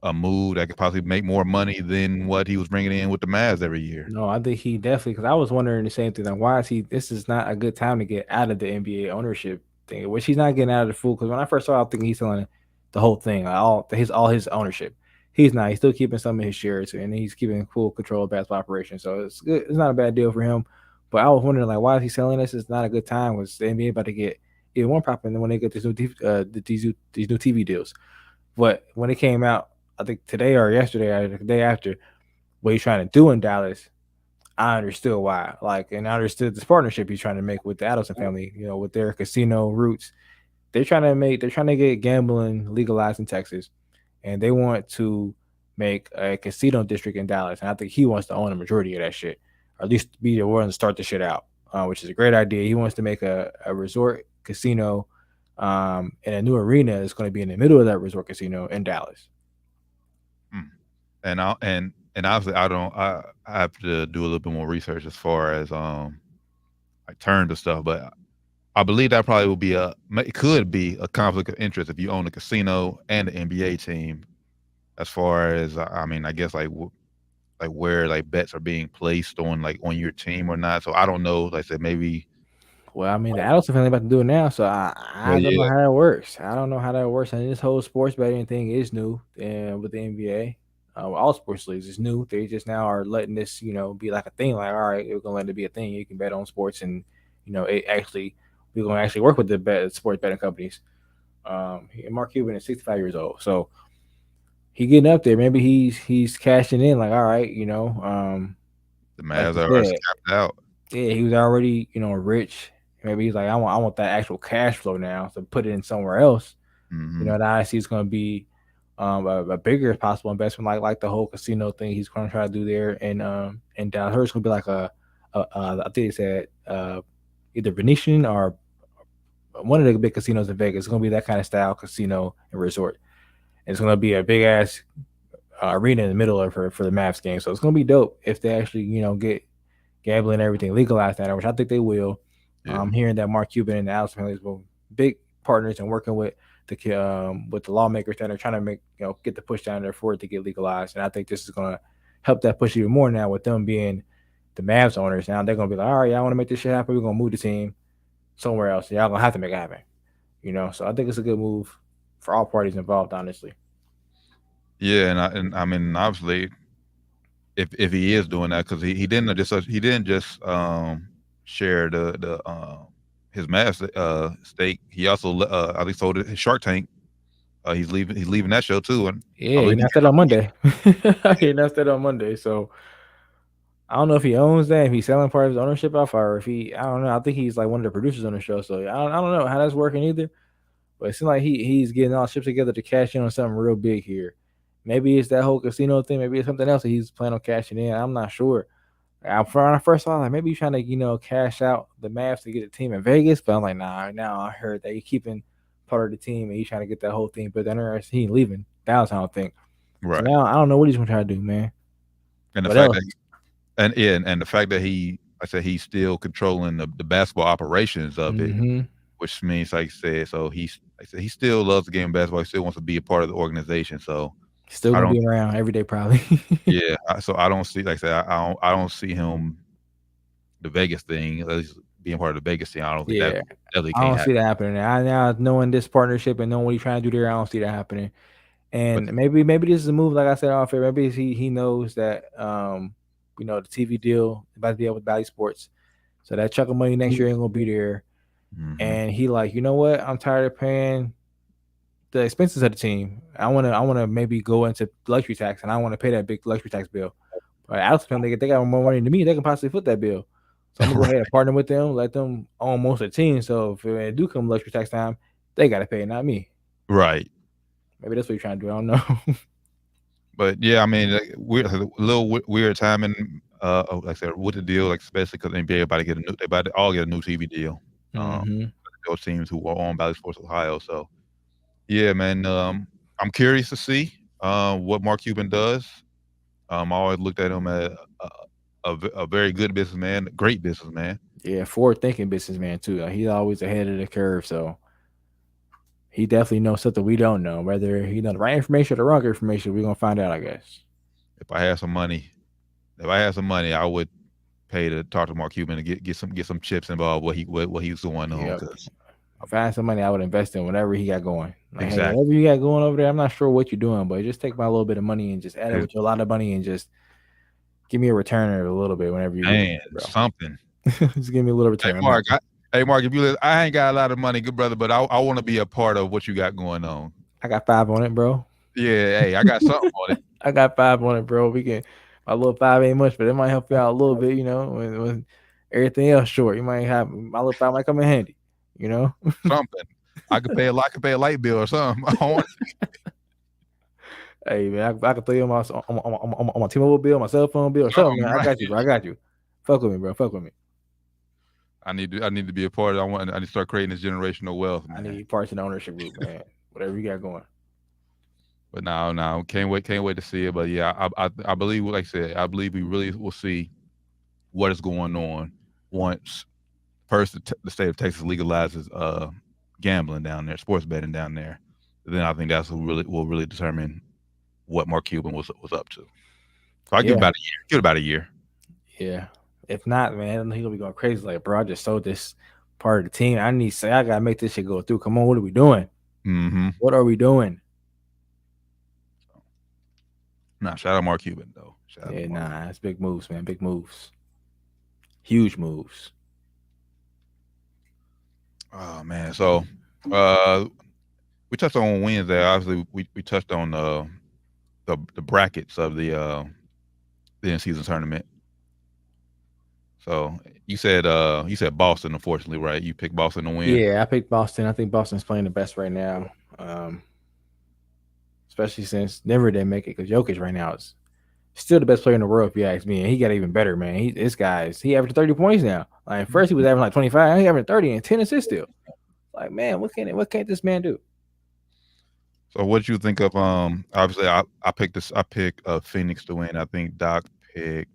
a move that could possibly make more money than what he was bringing in with the Mavs every year. No, I think he definitely, because I was wondering the same thing. Like, why is he? This is not a good time to get out of the NBA ownership thing, which he's not getting out of the full. Because when I first saw, it, I think he's selling the whole thing, like all his ownership. He's not. He's still keeping some of his shares, and he's keeping full control of basketball operations. So it's good. It's not a bad deal for him. But I was wondering, like, why is he selling this? It's not a good time. Was the NBA about to get even more popular when they get this these new TV deals? But when it came out, I think today or yesterday or the day after, what he's trying to do in Dallas, I understood why. Like, and I understood this partnership he's trying to make with the Adelson family, with their casino roots. They're trying to get gambling legalized in Texas, and they want to make a casino district in Dallas. And I think he wants to own a majority of that shit, or at least be the one to start the shit out, which is a great idea. He wants to make a resort casino and a new arena that's going to be in the middle of that resort casino in Dallas. And obviously I have to do a little bit more research as far as like terms and stuff, but I believe that probably will be it could be a conflict of interest if you own a casino and an NBA team, as far as I mean, I guess like where like bets are being placed on on your team or not. So I don't know. Like I said, maybe. Well, I mean, the Adelson family about to do it now, so I don't know Yeah, how that works. I don't know how that works. And this whole sports betting thing is new, and with the NBA, all sports leagues is new. They just now are letting this, be like a thing. Like, all right, we're gonna let it be a thing. You can bet on sports, and it actually we're gonna actually work with the sports betting companies. And Mark Cuban is 65 years old, so he getting up there. Maybe he's cashing in. Like, all right, the like Mavs you are said, capped out. yeah, he was already, rich. Maybe he's like, I want that actual cash flow now, so put it in somewhere else. Mm-hmm. The IC is going to be a bigger possible investment, like the whole casino thing he's going to try to do there, and Dallas Hurts going to be like I think he said either Venetian or one of the big casinos in Vegas. It's going to be that kind of style casino and resort. And it's going to be a big ass arena in the middle of her for the Mavs game. So it's going to be dope if they actually get gambling and everything legalized down there, which I think they will. Yeah. I'm hearing that Mark Cuban and the Adelson families will big partners and working with the lawmakers that are trying to make get the push down there for it to get legalized. And I think this is going to help that push even more now with them being the Mavs owners. Now they're going to be like, all right, y'all want to make this shit happen? We're going to move the team somewhere else. Y'all going to have to make it happen. So I think it's a good move for all parties involved, honestly. Yeah, and I mean, obviously, if he is doing that, because he didn't just share the his Mavs stake. He also at least sold his Shark Tank. He's leaving that show too. And Yeah, he announced that on Monday. He announced that on Monday. So I don't know if he owns that, if he's selling part of his ownership off, or if I don't know. I think he's like one of the producers on the show. So I don't know how that's working either. But it seems like he's getting all ships together to cash in on something real big here. Maybe it's that whole casino thing. Maybe it's something else that he's planning on cashing in. I'm not sure. When I first saw, like, maybe he's trying to, cash out the Mavs to get a team in Vegas. But I'm like, nah, now I heard that he's keeping part of the team and he's trying to get that whole thing. But then he ain't leaving Dallas, I don't think. right. So now I don't know what he's going to try to do, man. And the What fact else? and the fact that he's still controlling the basketball operations of it, Mhm. which means, like I said, so he still loves the game of basketball. He still wants to be a part of the organization. So Still I going to don't, be around every day, probably. yeah. So I don't see, like I said, I don't see him the Vegas thing, at least being part of the Vegas team. I don't think Yeah. that definitely I can't don't see happen. that happening. Now knowing this partnership and knowing what he's trying to do there, I don't see that happening. But And maybe this is a move, like I said off air. Maybe he knows that the TV deal about to be able with Bally Sports, so that chunk of money next year ain't gonna be there. mhm. And he like, you know what? I'm tired of paying the expenses of the team. I wanna maybe go into luxury tax, and I want to pay that big luxury tax bill. But Alex family, they got more money than me. They can possibly foot that bill. So I'm gonna go ahead and partner with them, let them own most of the team. So if it do come luxury tax time, they gotta pay, not me. Right. Maybe that's what you're trying to do. I don't know. But yeah, I mean, like, a little weird timing. Like I said, with the deal, like especially because NBA about to get they about to all get a new TV deal. Mm-hmm. Those teams who are on Bally Sports Ohio. So yeah, man. I'm curious to see what Mark Cuban does. I always looked at him as a very good businessman, great businessman. Yeah, forward-thinking businessman too. He's always ahead of the curve, so he definitely knows something we don't know. Whether he knows the right information or the wrong information, we're gonna find out, I guess. If I had some money, I would pay to talk to Mark Cuban and get some chips involved. What he's going on. Yep. Because If I had some money, I would invest in whatever he got going. Like, exactly. hey, whatever you got going over there, I'm not sure what you're doing, but just take my little bit of money and just add it with your lot of money and just give me a return of a little bit whenever you Man, something. just give me a little return. Hey Mark, if you I ain't got a lot of money, good brother, but I want to be a part of what you got going on. I got 5 on it, bro. Yeah, hey, I got something on it. I got 5 on it, bro. My little 5 ain't much, but it might help you out a little bit, when everything else short. You might have my little 5 might come in handy, Something. I could pay a light bill or something. Hey man, I can throw you on my T-Mobile bill, my cell phone bill, or something. Man. Right. I got you, bro. I got you. Fuck with me, bro. Fuck with me. I need to be a part of it. I need to start creating this generational wealth, man. I need parts in the ownership group, man. Whatever you got going. But no, can't wait to see it. But yeah, I believe, like I said, I believe we really will see what is going on once first the state of Texas legalizes gambling down there, sports betting down there. Then I think that's what will really determine what Mark Cuban was up to. So I give about a year. Give it about a year. Yeah. If not, man, he's gonna be going crazy. Like, bro, I just sold this part of the team. I gotta make this shit go through. Come on, what are we doing? Mm-hmm. What are we doing? Nah, shout out Mark Cuban though. It's big moves, man. Big moves. Huge moves. Oh man. So we touched on Wednesday. Obviously, we touched on the brackets of the in-season tournament. So you said Boston, unfortunately, right? You picked Boston to win. Yeah, I picked Boston. I think Boston's playing the best right now, especially since Denver didn't make it because Jokic right now is still the best player in the world, if you ask me. And he got even better, man. He averaged 30 points now. Like first he was averaging like 25. He averaging 30 and 10 assists still. Like, man, what can't this man do? So what you think of obviously I picked Phoenix to win. I think Doc picked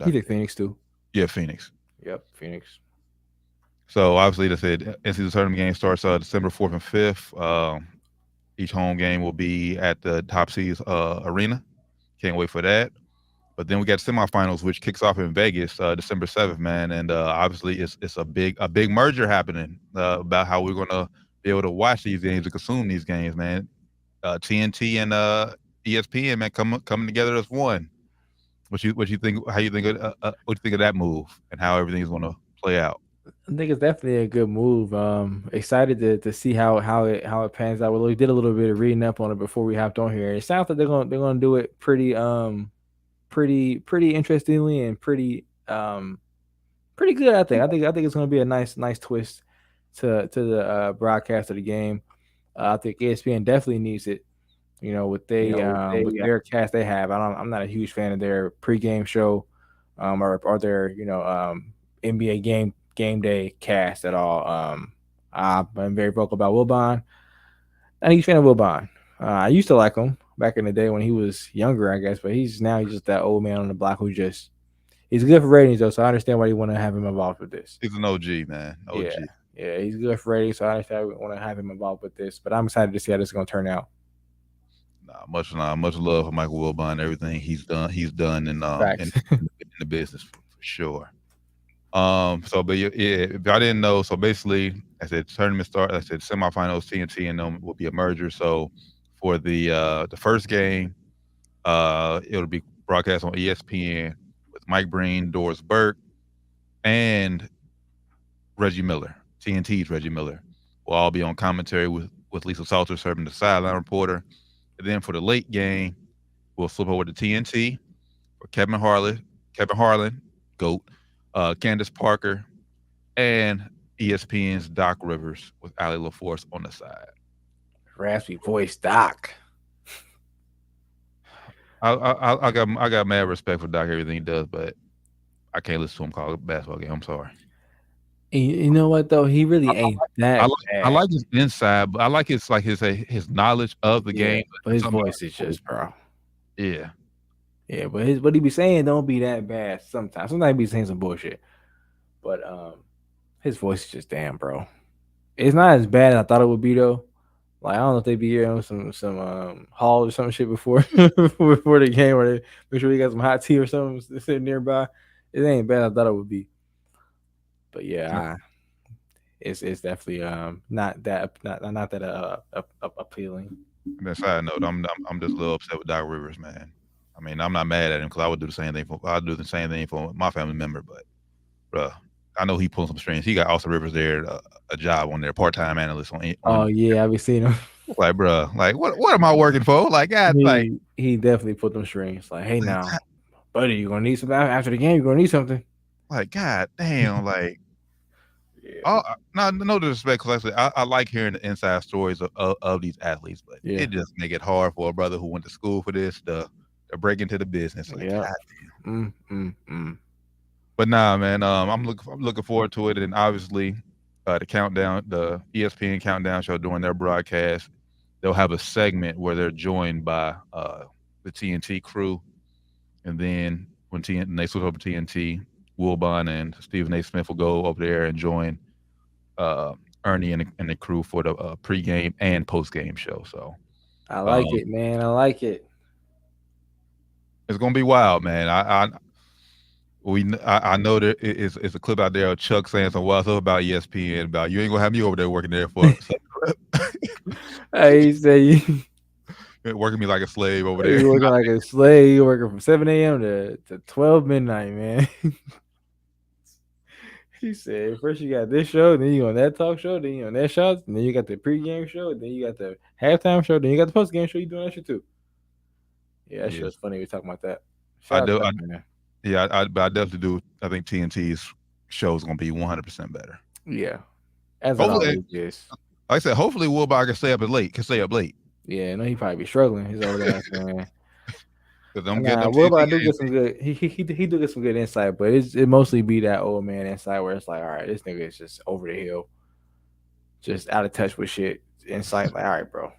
He picked Phoenix too. Yeah, Phoenix. Yep, Phoenix. So obviously they said in-season tournament game starts December 4th and 5th. Each home game will be at the Top Seeds arena. Can't wait for that. But then we got semifinals, which kicks off in Vegas December 7th, man. And obviously it's a big merger happening about how we're gonna be able to watch these games and consume these games, man. TNT and ESPN, man, coming together as one. What you think? How you think of what you think of that move and how everything's gonna play out? I think it's definitely a good move. Excited to see how it pans out. We did a little bit of reading up on it before we hopped on here. It sounds like they're gonna do it pretty interestingly and pretty good. I think it's gonna be a nice twist to the broadcast of the game. I think ESPN definitely needs it. With their cast they have. I'm not a huge fan of their pregame show, or their NBA game day cast at all. I'm very vocal about Wilbon. Not a huge fan of Wilbon. I used to like him back in the day when he was younger, I guess, but he's just that old man on the block who he's good for ratings though, so I understand why you want to have him involved with this. He's an OG, man. OG. Yeah, he's good for ratings, so I understand why we want to have him involved with this. But I'm excited to see how this is going to turn out. Much love for Michael Wilbon. Everything he's done in the business for sure. But yeah, if I didn't know, so basically, I said tournament start. I said semifinals, TNT and them will be a merger. So for the first game, it'll be broadcast on ESPN with Mike Breen, Doris Burke, and Reggie Miller. TNT's Reggie Miller will all be on commentary with Lisa Salter serving the sideline reporter. And then for the late game, we'll flip over to TNT for Kevin Harlan, GOAT, Candace Parker, and ESPN's Doc Rivers with Allie LaForce on the side. Raspy voice Doc. I got mad respect for Doc, everything he does, but I can't listen to him call a basketball game. I'm sorry. You know what though? He really ain't that. I like his inside, but I like his knowledge of the game. But his voice is just, bro. Yeah. Yeah, but what he be saying don't be that bad sometimes. Sometimes he be saying some bullshit. But his voice is just damn, bro. It's not as bad as I thought it would be though. Like I don't know if they be here some hall or some shit before before the game, or they make sure you got some hot tea or something sitting nearby. It ain't bad as I thought it would be. But yeah, it's definitely not that appealing. On that side note, I'm just a little upset with Doc Rivers, man. I mean, I'm not mad at him because I would do the same thing for my family member, but bruh, I know he pulling some strings. He got Austin Rivers there, a job on there, part-time analyst on. Oh yeah, I be seeing him. Like, bruh, like what am I working for? Like, God, like he definitely put them strings. Like, hey now, buddy, you gonna need some after the game. You're gonna need something. Like, God damn, like. Yeah. No disrespect, because I like hearing the inside stories of these athletes, but it just make it hard for a brother who went to school for this to break into the business. Like, God damn. But nah, man, I'm looking forward to it, and obviously, the countdown, the ESPN countdown show during their broadcast, they'll have a segment where they're joined by the TNT crew, and then when they switch over to TNT. Wilbon and Stephen A. Smith will go over there and join Ernie and the crew for the pregame and postgame show. So I like it, man. I like it. It's gonna be wild, man. I know that it's a clip out there of Chuck saying some wild stuff about ESPN about you ain't gonna have me over there working there for. He said you working me like a slave over there. You working like a slave. You working from 7 a.m. to 12 midnight, man. He said, first you got this show, then you on that talk show, then you on that shots, and then you got the pregame show, then you got the halftime show, then you got the postgame show. You doing that shit too? Yeah, that shit's funny. We talking about that. I definitely do. I think TNT's show is gonna be 100% better. Yeah, as it always is. Like I said, hopefully Wilbur can stay up late. Yeah, no, he probably be struggling. He's over there, man. Wilbur do get some good. He do get some good insight, but it mostly be that old man insight where it's like, all right, this nigga is just over the hill, just out of touch with shit. Insight, like, all right, bro.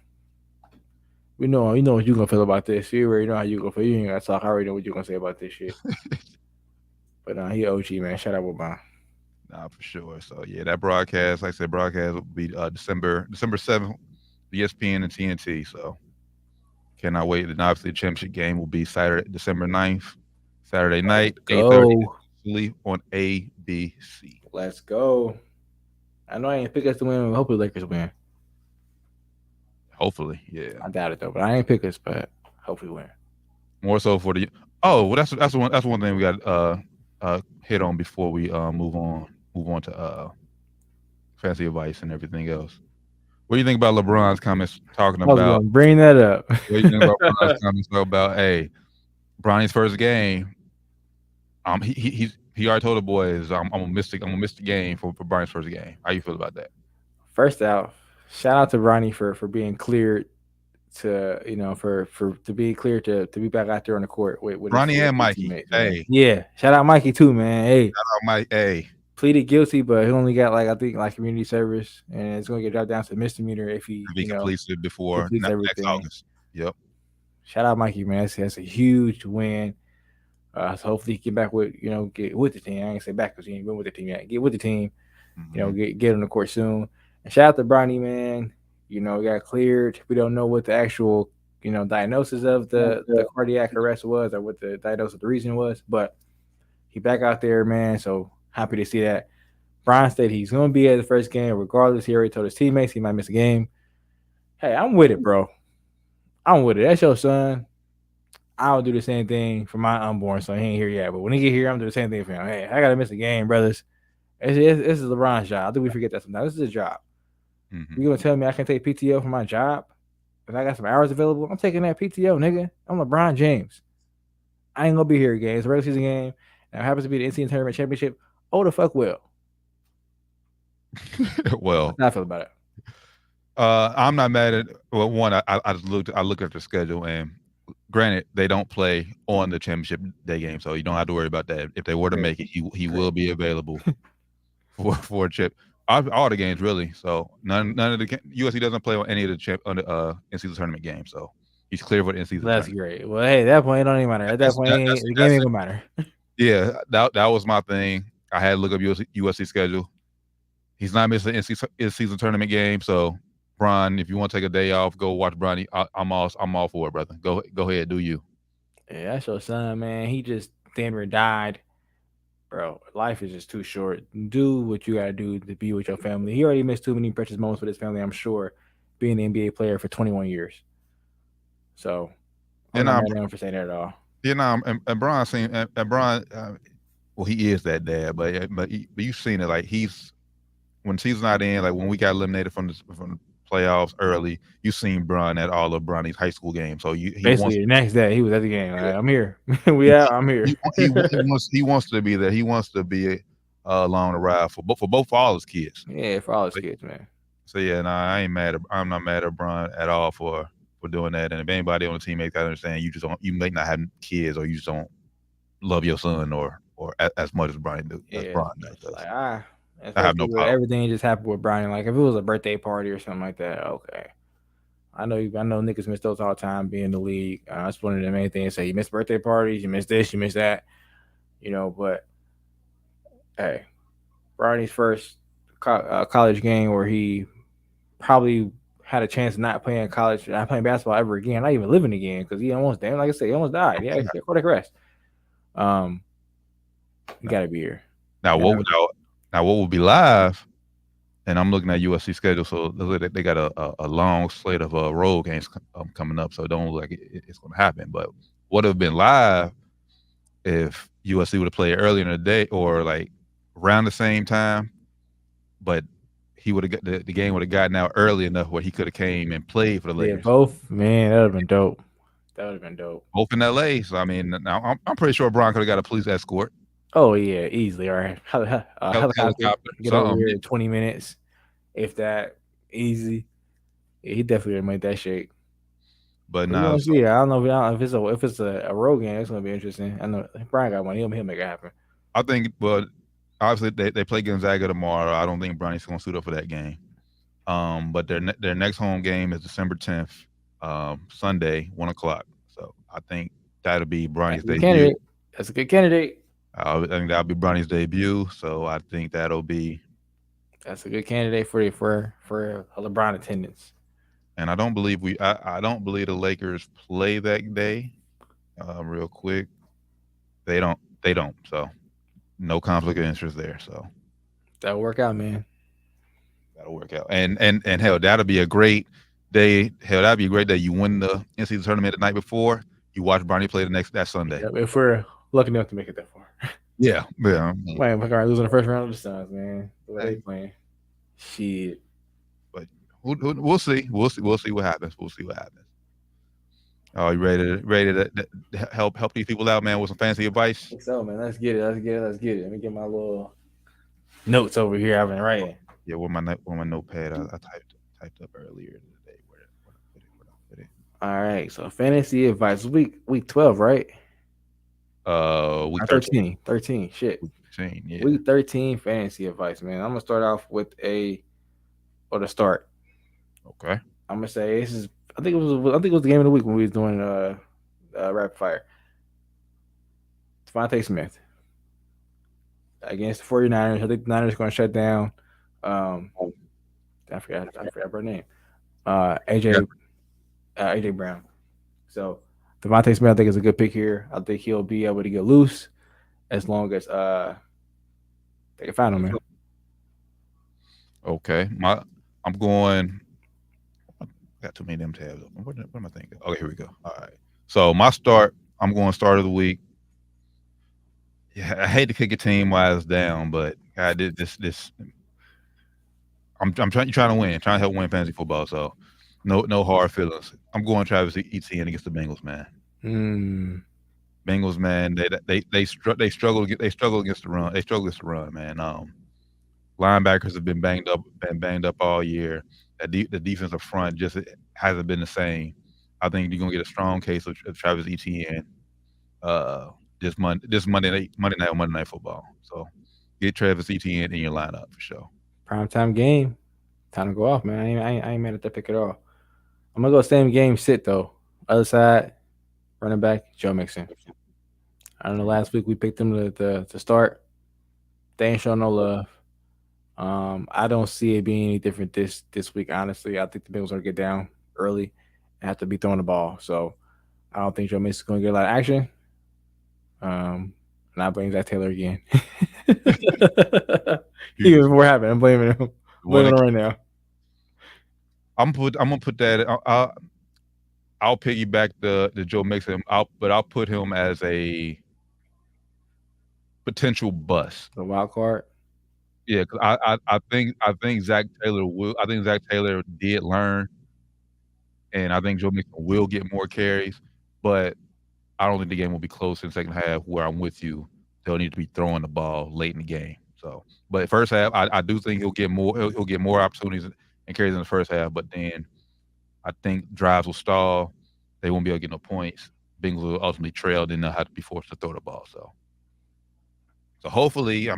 You know what you gonna feel about this. You already know how you gonna feel. You ain't gotta talk. I already know what you gonna say about this shit. But he OG, man. Shout out Wilbur. Nah, for sure. So yeah, that broadcast, like I said, will be December 7th, ESPN and TNT. So. Cannot wait. And obviously, the championship game will be Saturday, December 9th, Saturday night, 8:30 on ABC. Let's go. I know I ain't pick us to win. Hopefully, Lakers win. Hopefully, yeah. I doubt it though, but I ain't pick us. But hopefully, win. More so for the. Oh, well, that's one thing we got hit on before we move on to fancy advice and everything else. What do you think about LeBron's comments talking about? I was gonna bring that up. What do you think about LeBron's comments about? Hey, Bronny's first game. He already told the boys, I'm gonna miss the game for Bronny's first game. How you feel about that? First out, shout out to Bronny for being cleared to to be cleared to be back out there on the court with Bronny and Mikey. Teammates, hey, yeah, shout out Mikey too, man. Hey, shout out Mike. Hey. Pleaded guilty, but he only got community service, and it's going to get dropped down to misdemeanor if he completes it before next August. Yep. Shout out Mikey, man. That's a huge win. So hopefully he get back get with the team. I ain't say back because he ain't been with the team yet. Get with the team. Mm-hmm. Get on the court soon. And shout out to Bronny, man. Got cleared. We don't know what the actual diagnosis of the cardiac arrest was or what the diagnosis of the reason was, but he back out there, man. So. Happy to see that. Brian said he's going to be at the first game regardless. He already told his teammates he might miss a game. Hey, I'm with it, bro. I'm with it. That's your son. I'll do the same thing for my unborn son. He ain't here yet, but when he get here, I'm doing the same thing for him. Hey, I got to miss a game, brothers. This is LeBron's job. I think we forget that sometimes. This is his job. Mm-hmm. You going to tell me I can take PTO for my job? If I got some hours available, I'm taking that PTO, nigga. I'm LeBron James. I ain't going to be here again. It's a regular season game. Now it happens to be the NCAA Tournament Championship. Oh, the fuck will. Well, how I feel about it. I'm not mad at. Well, one, I looked at the schedule, and granted, they don't play on the championship day game, so you don't have to worry about that. If they were to make it, he will be available for a chip. All the games really. So none of the USC doesn't play on any of the NCAA tournament games. So He's clear for the in-season That's tournament. great. Well, hey, at that point, it don't even matter. At that point, the game ain't gonna matter. Yeah, that was my thing. I had to look up USC schedule. He's not missing an in-season tournament game, so Brian, if you want to take a day off, go watch Bronny. I'm all for it, brother. Go ahead, do you. Yeah, that's your son, man. He just damn near died. Bro, life is just too short. Do what you gotta do to be with your family. He already missed too many precious moments with his family, I'm sure, being an NBA player for 21 years. So I'm not mad at him for saying that at all. You know, and Brian seen and Brian, well, he is that dad, but you've seen it. Like when season's not in, like when we got eliminated from the playoffs early, you seen Brian at all of Bronny's high school games. So he basically the next day he was at the game. Like, I'm here. I'm here. He wants to be there. He wants to be along the ride for all his kids. Yeah, for all his kids, man. So yeah, I'm not mad at Brian at all for doing that. And if anybody on the team makes that understand, you may not have kids, or you just don't love your son or as much as Brian does. Yeah, Brian does. like I have no problem. Everything just happened with Brian. Like if it was a birthday party or something like that, okay. I know niggas miss those all the time being in the league. That's one of the main things. Say you miss birthday parties, you miss this, you miss that, But hey, Bronny's first college game where he probably had a chance of not playing basketball ever again, not even living again, because he almost like I said, he almost died. Yeah, cardiac arrest. You gotta be here. Now what will be live? And I'm looking at USC schedule, so they got a long slate of road games coming up, so it don't look like it's going to happen. But would have been live if USC would have played earlier in the day or like around the same time, but he would have got the game would have gotten out early enough where he could have came and played for the Lakers. Yeah, both, man, that would have been dope. Both in LA, so I mean, now I'm pretty sure Brian could have got a police escort. Oh yeah, easily. All right, helicopter get over here in 20 minutes, if that. Easy. Yeah, he definitely would make that shake. But now, I don't know if it's a road game. It's gonna be interesting. I know Brian got one. He'll make it happen. I think, but obviously they play Gonzaga tomorrow. I don't think Bronny's gonna suit up for that game. But their next home game is December 10th, Sunday, 1:00. So I think that'll be Bronny's debut. That's a good candidate. I think that'll be Bronny's debut. So I think that's a good candidate for a LeBron attendance. And I don't believe the Lakers play that day. Real quick, they don't. So no conflict of interest there. So that'll work out, man. That'll work out. And hell, that'll be a great day. Hell, that'd be a great day. You win the in-season tournament the night before. You watch Bronny play that Sunday. Yep, if we're lucky enough to make it that far. Yeah. Man, we're losing the first round of the Suns, man. The way they playing. Shit. But we'll see. We'll see what happens. Oh, you ready to help these people out, man, with some fancy advice? I think so, man. Let's get it. Let me get my little notes over here I've been writing. Yeah, with my notepad, I typed up earlier today. Where I put it. All right, so fantasy advice week 12, right? Week 13. 13. Shit. Week 13, yeah. Week 13 fantasy advice, man. I'm gonna start off with the start. Okay. I'm gonna say I think it was the game of the week when we was doing rapid fire. Devontae Smith against the 49ers. I think the Niners are going to shut down. I forgot her name. AJ Brown. So Devontae Smith, I think, is a good pick here. I think he'll be able to get loose as long as they can find him, man. Okay. I'm going. I got too many damn tabs open. What am I thinking? Okay, here we go. All right. So my start, I'm going start of the week. Yeah, I hate to kick a team while it's down, but I did this. I'm trying to win, trying to help win fantasy football. So no hard feelings. I'm going Travis Etienne against the Bengals, man. Bengals, man. They struggle against the run. They struggle against the run, man. Linebackers have been banged up all year. The defensive front just hasn't been the same. I think you're gonna get a strong case of Travis Etienne this Monday Night Football. So get Travis Etienne in your lineup for sure. Primetime game, time to go off, man. I ain't mad at that pick at all. I'm gonna go same game sit though. Other side, running back Joe Mixon. I don't know. Last week we picked him to start. They ain't showing no love. I don't see it being any different this week. Honestly, I think the Bengals are gonna get down early and have to be throwing the ball. So I don't think Joe Mixon's gonna get a lot of action. And I blame Zach Taylor again. He was more happy. I'm blaming him. Blaming him right now. I'm gonna put that. I'll piggyback the Joe Mixon. But I'll put him as a potential bust. The wild card. Yeah, because I think Zach Taylor will. I think Zach Taylor did learn, and I think Joe Mixon will get more carries. But I don't think the game will be close in the second half. Where I'm with you, they'll need to be throwing the ball late in the game. So, but first half, I do think he'll get more. He'll get more opportunities and carries in the first half. But then I think drives will stall. They won't be able to get no points. Bengals will ultimately trail. Then they'll have to be forced to throw the ball. So hopefully,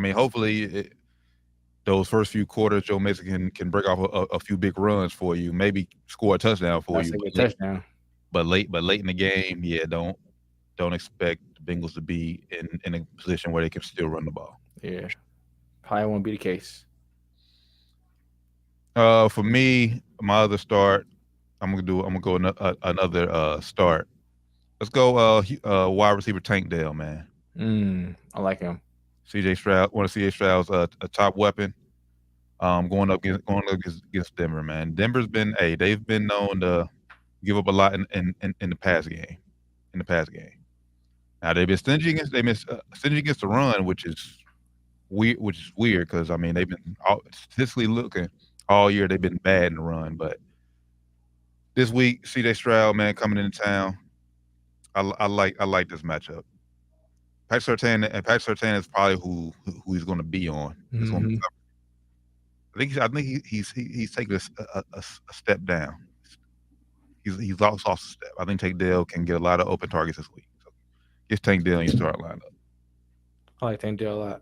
those first few quarters, Joe Mixon can break off a few big runs for you. Maybe score a touchdown for you. But late in the game, yeah, don't expect the Bengals to be in a position where they can still run the ball. Yeah, probably won't be the case. For me, my other start, I'm gonna go another start. Let's go wide receiver Tank Dell, man. I like him. CJ Stroud, one of CJ Stroud's a top weapon. Going up against Denver, man. Denver's been they've been known to give up a lot in the pass game. Now they've been stingy against the run, which is weird because I mean they've been statistically looking all year they've been bad in the run, but this week CJ Stroud, man, coming into town, I like this matchup. Patrick Surtain is probably who he's going to be on. Mm-hmm. I think he's taking a step down. He's lost a step. I think Tank Dell can get a lot of open targets this week. So get Tank Dell in your start lineup. I like Tank Dell a lot.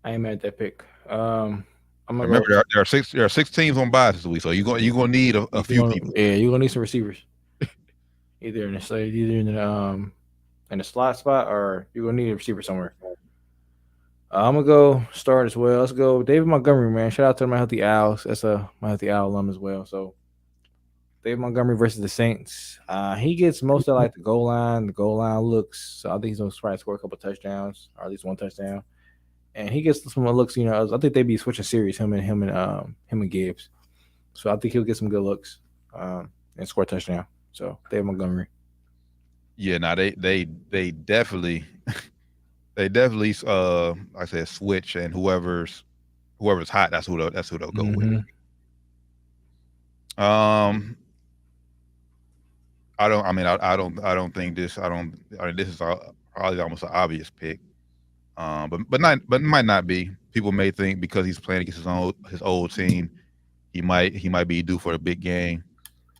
I ain't mad at that pick. Remember, there are six teams on bye this week, so you're gonna need a few people. Yeah, you're gonna need some receivers. Either in the slot spot, or you're gonna need a receiver somewhere. I'm gonna go start as well. Let's go David Montgomery, man. Shout out to my Healthy Owls. That's a my Healthy Owl alum as well. So David Montgomery versus the Saints. He gets most of the goal line looks. So I think he's gonna try to score a couple touchdowns, or at least one touchdown. And he gets some looks. I think they'd be switching series, him and Gibbs. So I think he'll get some good looks and score a touchdown. So David Montgomery. Yeah, now they definitely like I said, switch, and whoever's hot, that's who they'll go with. I don't think this. This is probably almost an obvious pick. But might not be. People may think because he's playing against his old team, he might be due for a big game.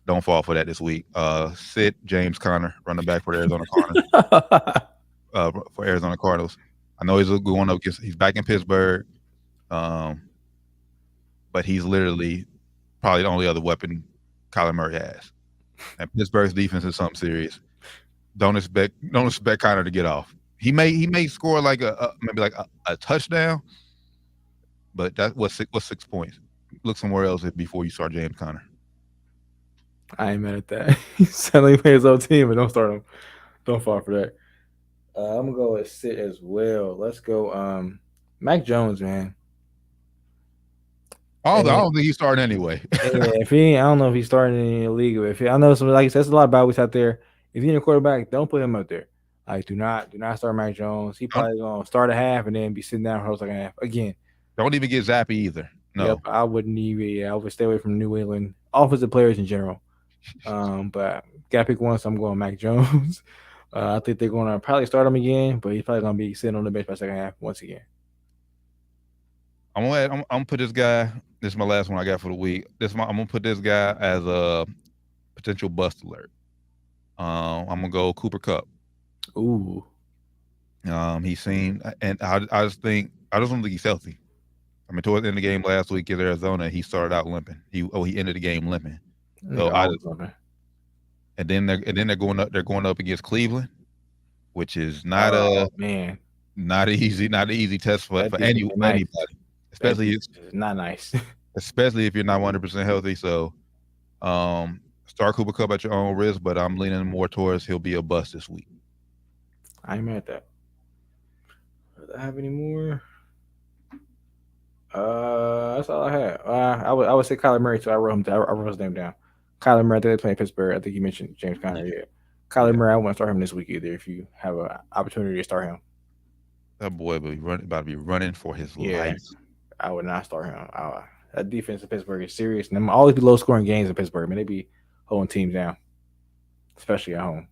Don't fall for that this week. Sit James Conner, running back for the Arizona Cardinals. I know he's going up against. He's back in Pittsburgh, but he's literally probably the only other weapon Kyler Murray has. And Pittsburgh's defense is something serious. Don't expect Conner to get off. He may score like maybe a touchdown, but that's what's 6 points. Look somewhere else before you start James Conner. I ain't mad at that. He's suddenly playing his own team, but don't start him. Don't fall for that. I'm gonna go with Sit as well. Let's go. Mac Jones, man. I don't think he's starting anyway. Yeah, I don't know if he's starting in the league. I know some, like you said, there's a lot of bad weeks out there. If you're in a quarterback, don't put him out there. Like, do not start Mac Jones. He probably gonna start a half and then be sitting down for the second half again. Don't even get Zappy either. No, yep, I wouldn't even. Yeah, I would stay away from New England offensive players in general. But gotta pick one, so I'm going Mac Jones. I think they're gonna probably start him again, but he's probably gonna be sitting on the bench by second half once again. I'm gonna put this guy. This is my last one I got for the week. I'm gonna put this guy as a potential bust alert. I'm gonna go Cooper Kupp. Ooh. He's seen, and I just don't think he's healthy. I mean, towards the end of the game last week in Arizona, he started out limping. He ended the game limping. So and then they're going up. They're going up against Cleveland, which is not Oh man, not an easy test for that defense is nice. anybody, especially It's not nice. especially if you're not 100% healthy. So, start Cooper Cup at your own risk, but I'm leaning more towards he'll be a bust this week. I ain't mad at that. Do I have any more? That's all I had. I would say Kyler Murray too. I wrote his name down. Kyler Murray. I think they playing Pittsburgh. I think you mentioned James Conner. Yeah. Kyler Murray. I wouldn't start him this week either. If you have an opportunity to start him, That boy will be about to be running for his life. I would not start him. That defense in Pittsburgh is serious, and them always be low scoring games in Pittsburgh. Man, they be holding teams down, especially at home.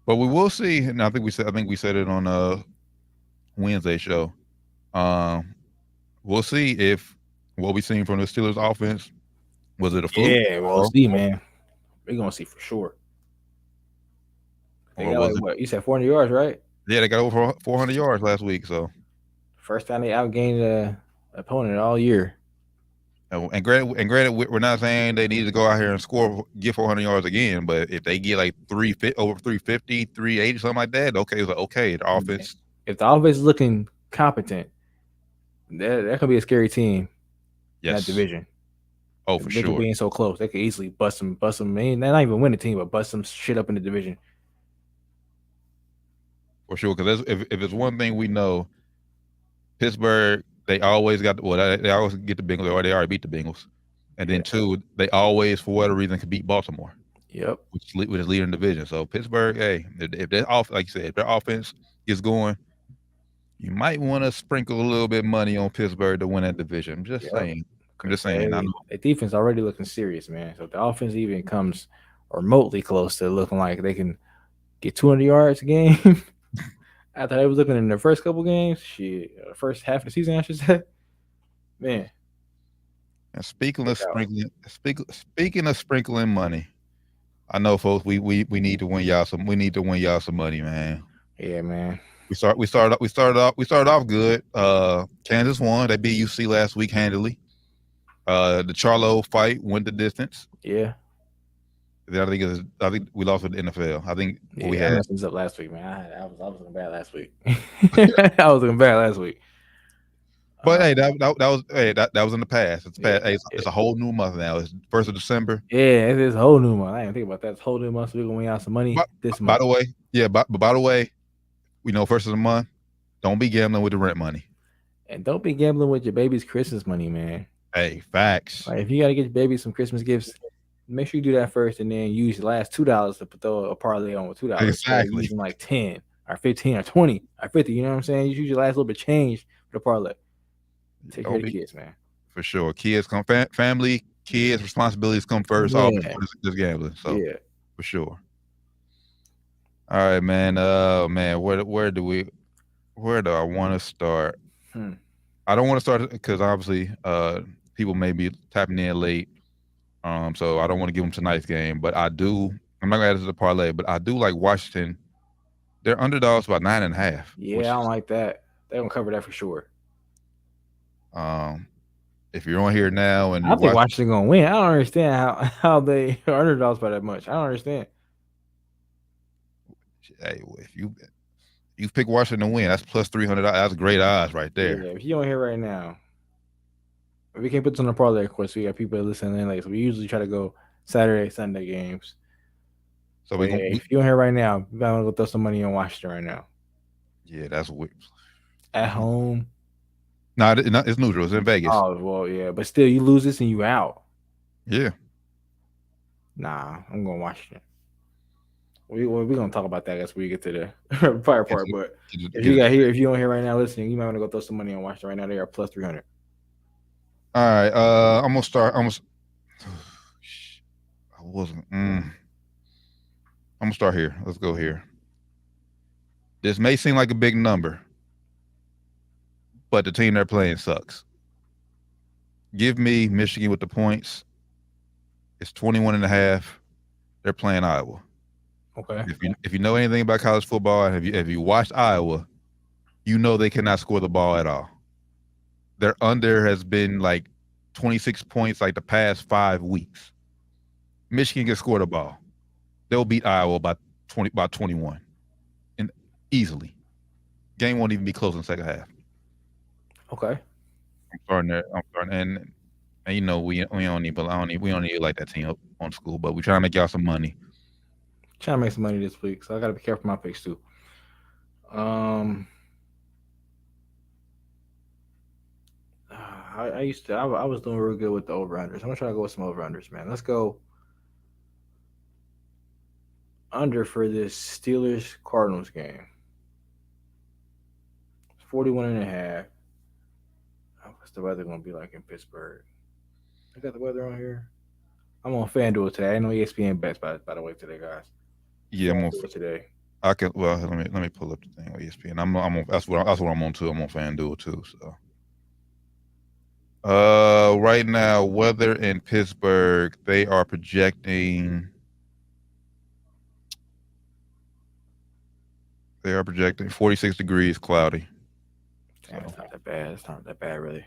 But we will see, and I think we said it on Wednesday show. We'll see if what we seen from the Steelers offense was it a fluke? Yeah, we'll see, man. We're gonna see for sure. They got what? You said 400 yards, right? Yeah, they got over 400 yards last week. So first time they outgained the opponent all year. And granted, we're not saying they need to go out here and get 400 yards again. But if they get like over 350, 380, something like that, okay, it's like okay. The offense. If the offense is looking competent, that could be a scary team. In that division. Oh, for sure. Being so close, they could easily bust them. They're not even win the team, but bust some shit up in the division. For sure, because if it's one thing we know, Pittsburgh, they always got they always get the Bengals, or they already beat the Bengals, and then two, they always for whatever reason can beat Baltimore. Yep, which is leading the division. So Pittsburgh, hey, if they're off, like you said, if their offense is going, you might want to sprinkle a little bit of money on Pittsburgh to win that division. I'm just saying. The defense already looking serious, man. So if the offense even comes remotely close to looking like they can get 200 yards a game. After I was looking in the first couple games, the first half of the season, I should say, man. And speaking of sprinkling money, I know, folks, we need to win y'all some. We need to win y'all some money, man. Yeah, man. We started off good. Kansas won. They beat UC last week handily. The Charlo fight went the distance. Yeah. I think we lost with the NFL. I think we had. I messed this up last week, man. I was looking bad last week. I was looking bad last week. But hey, that was in the past. It's past. Hey, it's a whole new month now. It's 1st of December. Yeah, it's a whole new month. I didn't think about that. It's a whole new month. So we're gonna win out some money this month. By the way, we know 1st of the month. Don't be gambling with the rent money. And don't be gambling with your baby's Christmas money, man. Hey, facts. Like, if you gotta get your baby some Christmas gifts, make sure you do that first, and then use the last $2 to throw a parlay on with $2. Exactly. Using like 10 or 15 or 20 or 50. You know what I'm saying? You use your last little bit of change for the parlay. Take care of the kids, man. For sure. Kids come family, kids, responsibilities come first. All before this gambling. So for sure. All right, man. Man, where do I want to start? I don't want to start because obviously people may be tapping in late. So I don't want to give them tonight's game, but I'm not gonna add it to the parlay, but I do like Washington. They're underdogs by 9.5. Yeah, I don't like that. They're gonna cover that for sure. If you're on here now and I think Washington gonna win. I don't understand how they are underdogs by that much. I don't understand. Hey, if you pick Washington to win, that's plus 300. That's great odds right there. Yeah, if you're on here right now, we can't put this on the parlay, of course. We got people listening in late, so we usually try to go Saturday, Sunday games. So if you're on here right now, you gotta go throw some money on Washington right now. Yeah, that's weird. At home. No, it's neutral. It's in Vegas. Oh, well, yeah. But still, you lose this and you out. Yeah. Nah, I'm going Washington. We're going to talk about that as we get to the fire part. But if you're on here right now listening, you might want to go throw some money on Washington right now. They are plus 300. All right. I'm going to start. I'm going to start here. Let's go here. This may seem like a big number, but the team they're playing sucks. Give me Michigan with the points. It's 21.5. They're playing Iowa. Okay. If you know anything about college football, and if you watched Iowa, you know they cannot score the ball at all. Their under has been like 26 points like the past 5 weeks. Michigan can score the ball. They'll beat Iowa by 21, and easily. Game won't even be close in the second half. Okay. I'm starting, and you know we don't need like that team up on school, but we trying to make y'all some money. Trying to make some money this week, so I got to be careful with my picks too. I was doing real good with the over-unders. I'm going to try to go with some over-unders, man. Let's go under for this Steelers-Cardinals game. 41.5. What's the weather going to be like in Pittsburgh? I got the weather on here. I'm on FanDuel today. I know ESPN bets, by the way, today, guys. Yeah, I'm on today. I can. Well, let me pull up the thing on ESPN. I'm on. That's what I'm on too. I'm on FanDuel too. So. Right now, weather in Pittsburgh, they are projecting 46 degrees, cloudy. Damn, it's not that bad. It's not that bad, really.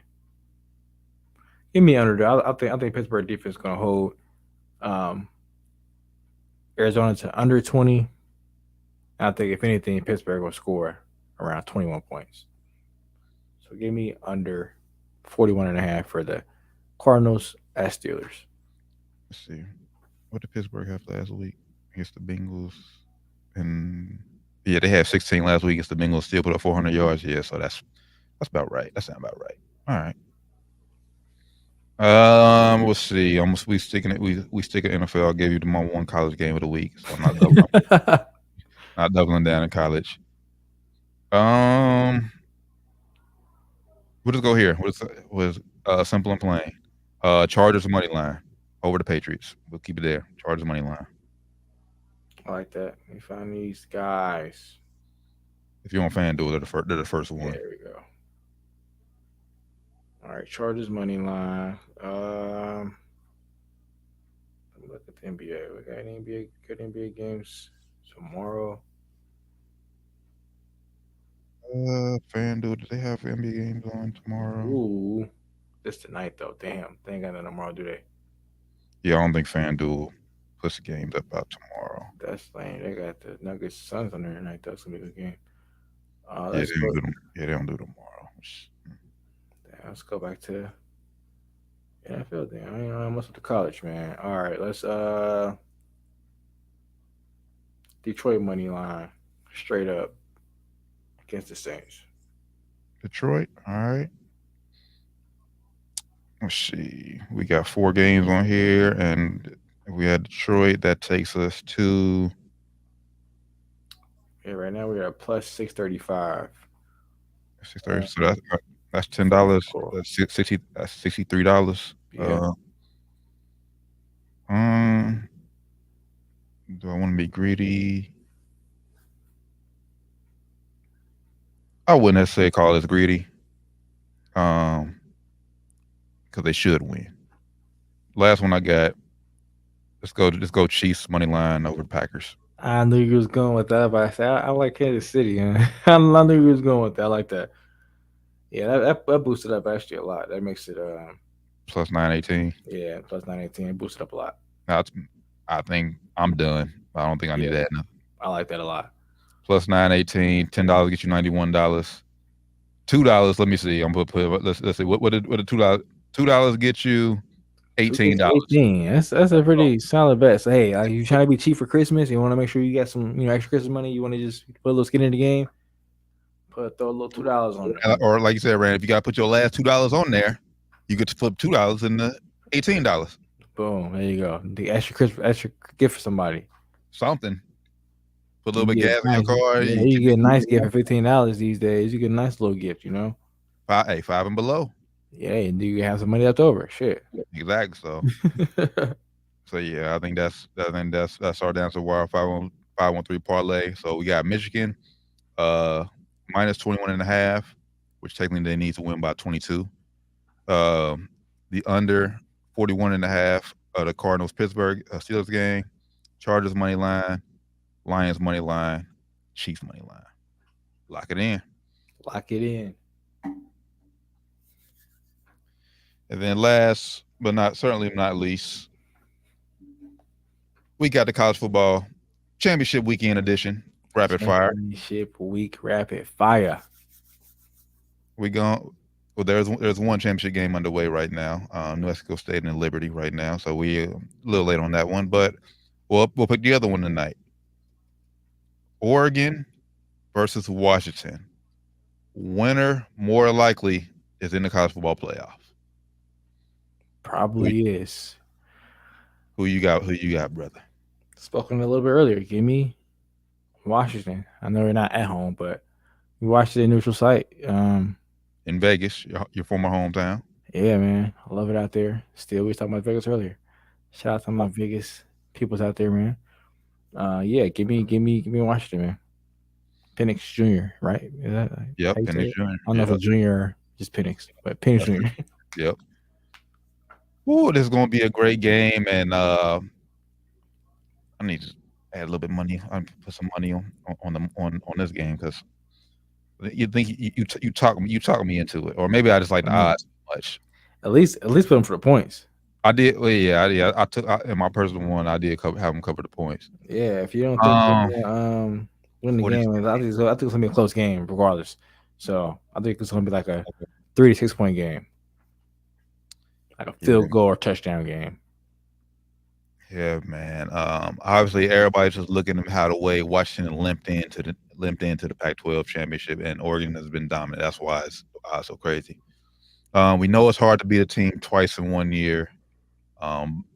Give me under. I think Pittsburgh defense is going to hold Arizona to under 20. I think if anything, Pittsburgh will score around 21 points. So give me under 41.5 for the Cardinals at Steelers. Let's see. What did Pittsburgh have last week against the Bengals? And yeah, they had 16 last week against the Bengals. Still put up 400 yards. Yeah, so that's about right. That sounds about right. All right. We'll see. We sticking NFL. I gave you my one college game of the week, so I'm not doubling down in college. We'll just go here. Was simple and plain. Chargers money line over the Patriots. We'll keep it there. Chargers money line. I like that. We find these guys. If you're on FanDuel, they're the first one. There we go. All right, Chargers money line. Look at the NBA. We got any good NBA games tomorrow? FanDuel, do they have NBA games on tomorrow? Ooh, this tonight though. Damn, they ain't got nothing tomorrow, do they? Yeah, I don't think FanDuel puts the games up out tomorrow. That's lame. They got the Nuggets Suns on there tonight. That's gonna be a good game. They don't do tomorrow. Let's go back to NFL then. I ain't know much with the college, man. All right, let's Detroit money line straight up against the Saints. Detroit, all right. Let's see. We got 4 games on here, and we had Detroit. That takes us to. Yeah, right now we're at plus 635. 630. So that's $10. That's $60. That's $63. Yeah. Do I want to be greedy? I wouldn't necessarily call this greedy. Because they should win. Last one I got. Let's go Chiefs money line over the Packers. I knew you was going with that, but I like Kansas City. Man. I knew you was going with that. I like that. Yeah, that boosted up actually a lot. That makes it plus 918. Yeah, plus 918. It boosted up a lot. I think I'm done. I don't think I need that. I like that a lot. Plus 918. $10 get you $91. $2. Let me see. I'm gonna put. Let's see. What did $2 get you? $18. 18. That's a pretty solid bet. So hey, you trying to be cheap for Christmas? You want to make sure you got some extra Christmas money. You want to just put a little skin in the game. Throw a little $2 on there. Or like you said, Rand, if you got to put your last $2 on there, you get to flip $2 into $18. Boom! There you go. The extra gift for somebody. Something. Put a little bit of gas in your car. Yeah, you get a nice gift for $15 these days. You get a nice little gift, 5 and below. Yeah, and you have some money left over. Shit. Exactly. So yeah, I think that's our dance of wire 513 parlay. So we got Michigan minus 21.5, which technically they need to win by 22. The under 41.5 of the Cardinals Pittsburgh Steelers game, Chargers money line, Lions money line, Chiefs money line. Lock it in. Lock it in. And then last, but certainly not least, we got the college football Championship weekend edition, rapid fire. Championship week rapid fire. We go. Well, there's one championship game underway right now. New Mexico State and Liberty right now, so we a little late on that one, but we'll pick the other one tonight. Oregon versus Washington. Winner more likely is in the college football playoff. Probably is. Who you got, brother? Spoken a little bit earlier. Give me Washington. I know they're not at home, but we watched it in neutral site. In Vegas, your former hometown. Yeah, man. I love it out there. Still, we were talking about Vegas earlier. Shout out to my Vegas peoples out there, man. Yeah, give me Washington, man. Penix Jr., right? Is that yep, Penix Jr. I don't know if it's Jr. or just Penix, but Penix Jr. Yep. Ooh, this is going to be a great game, and I need to add a little bit of money. Put some money on this game because you think you talk me into it, or maybe I just like the odds too much. At least put them for the points. I did. Well, yeah, I took in my personal one. I did have them cover the points. Yeah, if you don't think win the game, I think it's gonna be a close game regardless. So I think it's gonna be like a 3 to 6 point game, like a field goal or touchdown game. Yeah, man. Obviously, everybody's just looking at how the way Washington limped into the Pac-12 championship, and Oregon has been dominant. That's why it's so crazy. We know it's hard to beat a team twice in 1 year.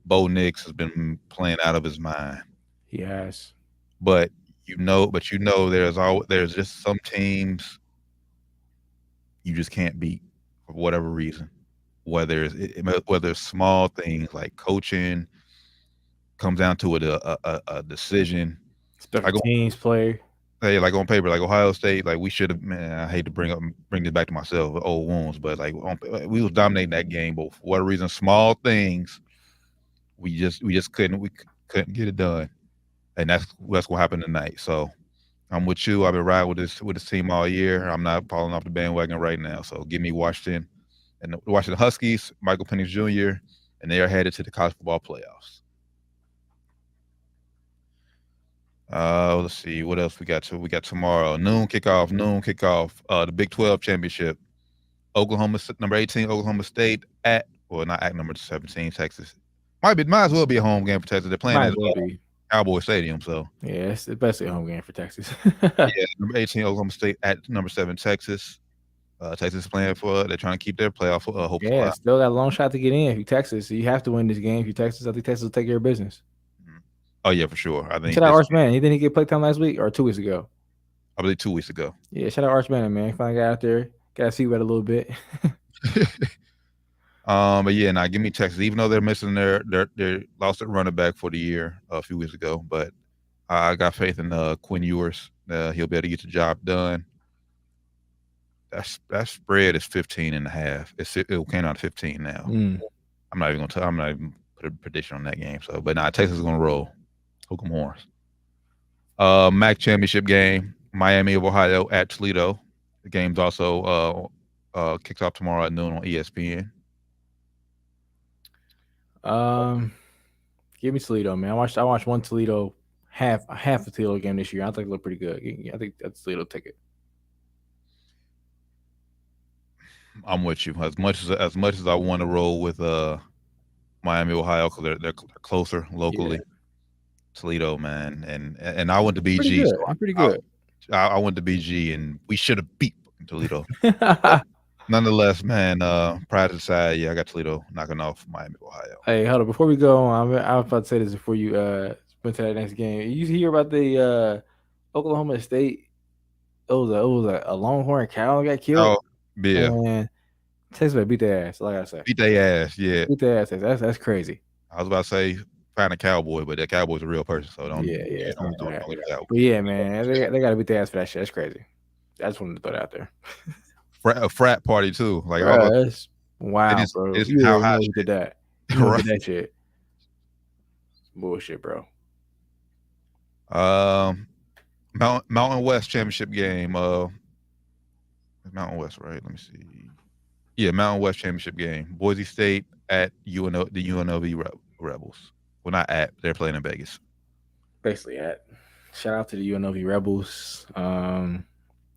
Bo Nix has been playing out of his mind. He has. But there's just some teams you just can't beat for whatever reason. Whether it's small things like coaching, comes down to a decision. Special teams play. Hey, like on paper, like Ohio State, like we should have. Man, I hate to bring this back to myself, old wounds, but like we was dominating that game, but for whatever reason, small things, we just couldn't get it done, and that's what happened tonight. So I'm with you. I've been riding with this team all year. I'm not falling off the bandwagon right now. So give me Washington and the Washington Huskies, Michael Penix Jr., and they are headed to the college football playoffs. Let's see what else we got. We got tomorrow noon kickoff. The Big 12 championship. Number 18 Oklahoma State not at number 17 Texas. Might as well be a home game for Texas. They're playing at Cowboy Stadium, so yeah, it's basically a home game for Texas. Yeah, number 18 Oklahoma State at number 7 Texas. Texas is playing they're trying to keep their playoff hope. Yeah, still got a long shot to get in. If you Texas, so you have to win this game. If you Texas, I think Texas will take care of business. Oh yeah, for sure. I think. Shout out Arch Manning. He didn't get playtime last week or 2 weeks ago. I believe 2 weeks ago. Yeah, shout out Arch Manning, man. Finally got out there, got to see wet a little bit. But yeah, now give me Texas. Even though they're missing their lost their running back for the year a few weeks ago, but I got faith in Quinn Ewers. He'll be able to get the job done. That spread is 15.5. It came out to 15 now. I'm not even put a prediction on that game. So, but Texas is gonna roll. Hook 'em horns. MAC championship game, Miami of Ohio at Toledo. The game's also kicks off tomorrow at noon on ESPN. Give me Toledo, man. I watched one Toledo half a Toledo game this year. I think it looked pretty good. I think that's Toledo ticket. I'm with you. As much as I want to roll with Miami, Ohio, because they're closer locally. Yeah. Toledo, man, and I went to BG. I'm pretty good. I went to BG, and we should have beat Toledo. Nonetheless, man, pride aside, yeah, I got Toledo knocking off Miami, Ohio. Hey, hold on. Before we go on, I was about to say this before you went to that next game. You hear about the Oklahoma State? It was a Longhorn cow that got killed. Oh, yeah. And Texas beat their ass. Like I said, beat their ass. Yeah, beat their ass. That's crazy. I was about to say find a cowboy, but that cowboy's a real person, so don't. Yeah. Don't do that. But yeah, man, they got to beat their ass for that shit. That's crazy. I just wanted to throw that out there. A frat party too, like that's wow, bro. You how high did that? You did that shit. Bullshit, bro. Mountain West championship game. Mountain West, right? Let me see. Yeah, Mountain West championship game. Boise State at the UNLV Rebels. Well, not at. They're playing in Vegas. Basically at. Shout out to the UNLV Rebels. I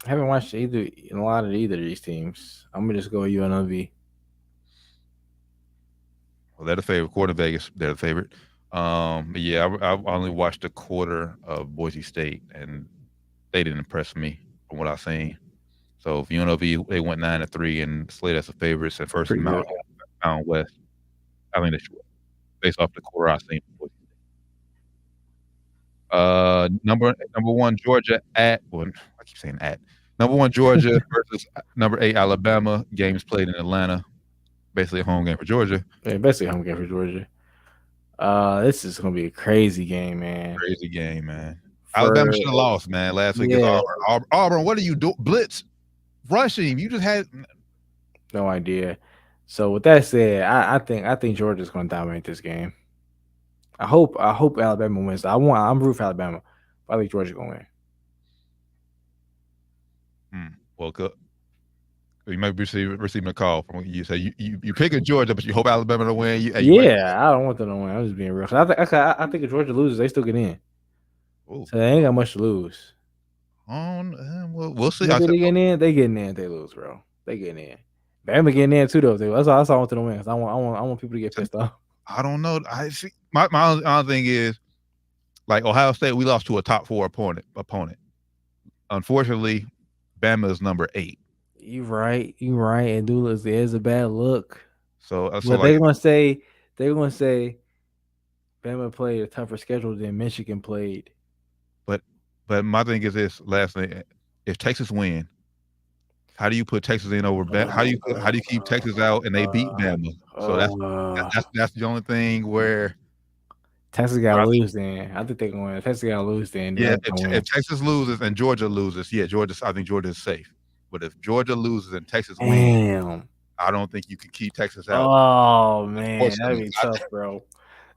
haven't watched a lot of either of these teams. I'm gonna just go with UNLV. Well, they're the favorite. According to Vegas, they're the favorite. But yeah, I only watched a quarter of Boise State, and they didn't impress me from what I've seen. So if UNLV they went 9-3 and slated as the favorites at first in Pretty good. Mountain West, I think they should win based off the quarter I've seen. Number one Georgia at well, I keep saying at number one Georgia versus number 8 Alabama. Games played in Atlanta, basically a home game for Georgia. Yeah, basically home game for Georgia. This is gonna be a crazy game, man. Crazy game, man. Alabama should have lost, man, last week Yeah. against Auburn. Auburn, what are you doing? Blitz, rushing. You just had No idea. So with that said, I think Georgia's gonna dominate this game. I hope Alabama wins. I'm rooting for Alabama. But I think Georgia's gonna win. Well, good. You might be receiving a call from you. Say you picking Georgia, but you hope Alabama to win. I don't want them to win. I'm just being real. I think if Georgia loses, they still get in. Ooh. So they ain't got much to lose. Well, we'll see. If they getting in, they getting in. If they lose, bro. They getting in. Bama getting in too, though. That's all I want them to win. I want people to get pissed off. I don't know. I see. My other thing is, like Ohio State, we lost to a top 4 opponent. Unfortunately, Bama is number 8. You right. And Dula is a bad look. So they're gonna say Bama played a tougher schedule than Michigan played. But my thing is this: last thing, if Texas win, how do you put Texas in over Bama? How do you keep Texas out and they beat Bama? So that's the only thing where Texas got to lose. Then I think they're going to win. Texas got to lose. Then yeah, if Texas loses and Georgia loses, yeah, I think Georgia is safe. But if Georgia loses and Texas wins, I don't think you can keep Texas out. Oh man, that'd be tough, bro.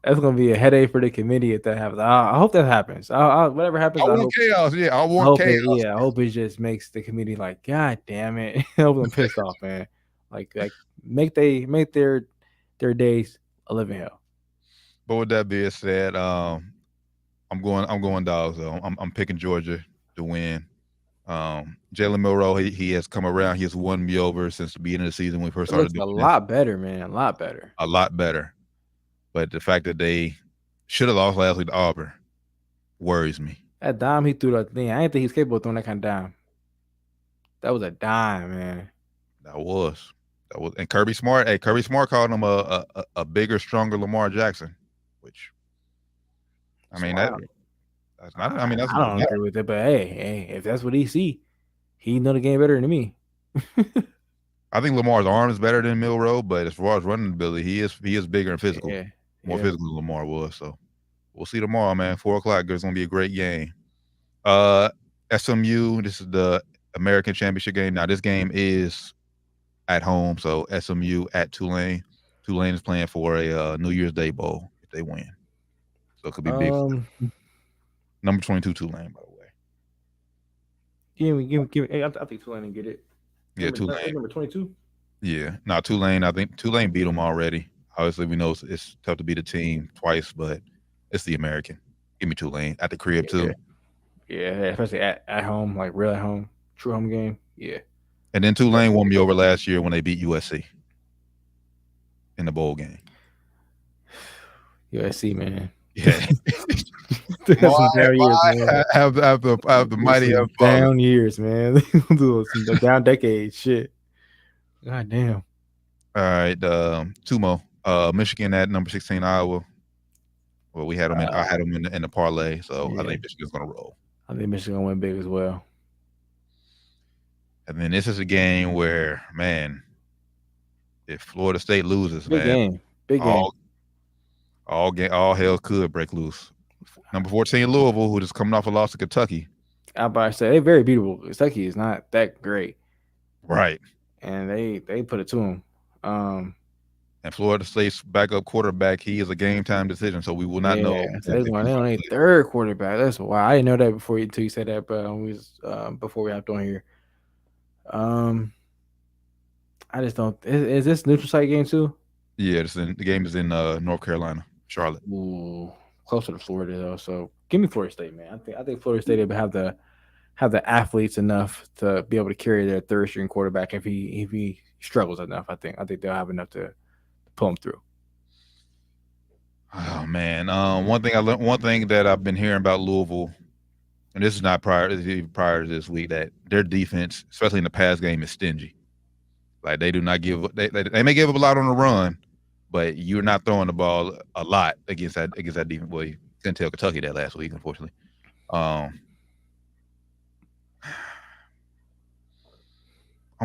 That's gonna be a headache for the committee if that happens. I hope that happens. Whatever happens, I want chaos. Yeah, I want chaos. I hope it just makes the committee like, God damn it, I hope them pissed off, man. Like make their days a living hell. But with that being said, I'm going Dogs though. I'm picking Georgia to win. Jalen Milroe, he has come around. He has won me over since the beginning of the season when we first started doing a lot better, man. A lot better. But the fact that they should have lost last week to Auburn worries me. That dime he threw that thing, I didn't think he's capable of throwing that kind of dime. That was a dime, man. That was. And Kirby Smart called him a bigger, stronger Lamar Jackson, which I mean that's not. I mean, I don't agree with it, but hey, if that's what he know the game better than me. I think Lamar's arm is better than Milroe, but as far as running ability, he is bigger and physical. More physical than Lamar was. So we'll see tomorrow, man. 4:00. It's gonna be a great game. SMU. This is the American Championship game. Now this game is at home, so SMU at Tulane. Tulane is playing for a New Year's Day bowl if they win. So it could be big. Number 22 Tulane, by the way. Give me. I think Tulane didn't get it. Yeah, Tulane. Number 22. Yeah, now Tulane. I think Tulane beat them already. Obviously, we know it's tough to beat a team twice, but it's the American. Give me Tulane at the crib too. Yeah, especially at home, like real at home, true home game. Yeah. And then Tulane won me over last year when they beat USC in the bowl game. USC, man. Yeah. Have the mighty down years, man. Some down decades. Shit. God damn. All right, two more. Michigan at number 16, Iowa. Well, we had them. I had them in the parlay, so I think Michigan's gonna roll. I think Michigan gonna win big as well. And then this is a game where, man, if Florida State loses, big game. All hell could break loose. Number 14, Louisville, who just coming off a loss to Kentucky. I about to say they're very beatable. Kentucky is not that great, right? And they put it to them. And Florida State's backup quarterback, he is a game time decision, so we will not know. They don't need third quarterback. That's why I didn't know that before until you said that. But before we hopped on here, I just don't. Is this neutral site game too? Yeah, the game is in North Carolina, Charlotte. Ooh, closer to Florida though. So Give me Florida State, man. I think Florida State will have the athletes enough to be able to carry their third string quarterback if he struggles enough. I think they'll have enough to pull him through. Oh man, one thing that I've been hearing about Louisville, and this is not prior to this week, that their defense, especially in the pass game, is stingy. Like they do not give. They may give up a lot on the run, but you're not throwing the ball a lot against that defense. Well, you couldn't tell Kentucky that last week, unfortunately. I'm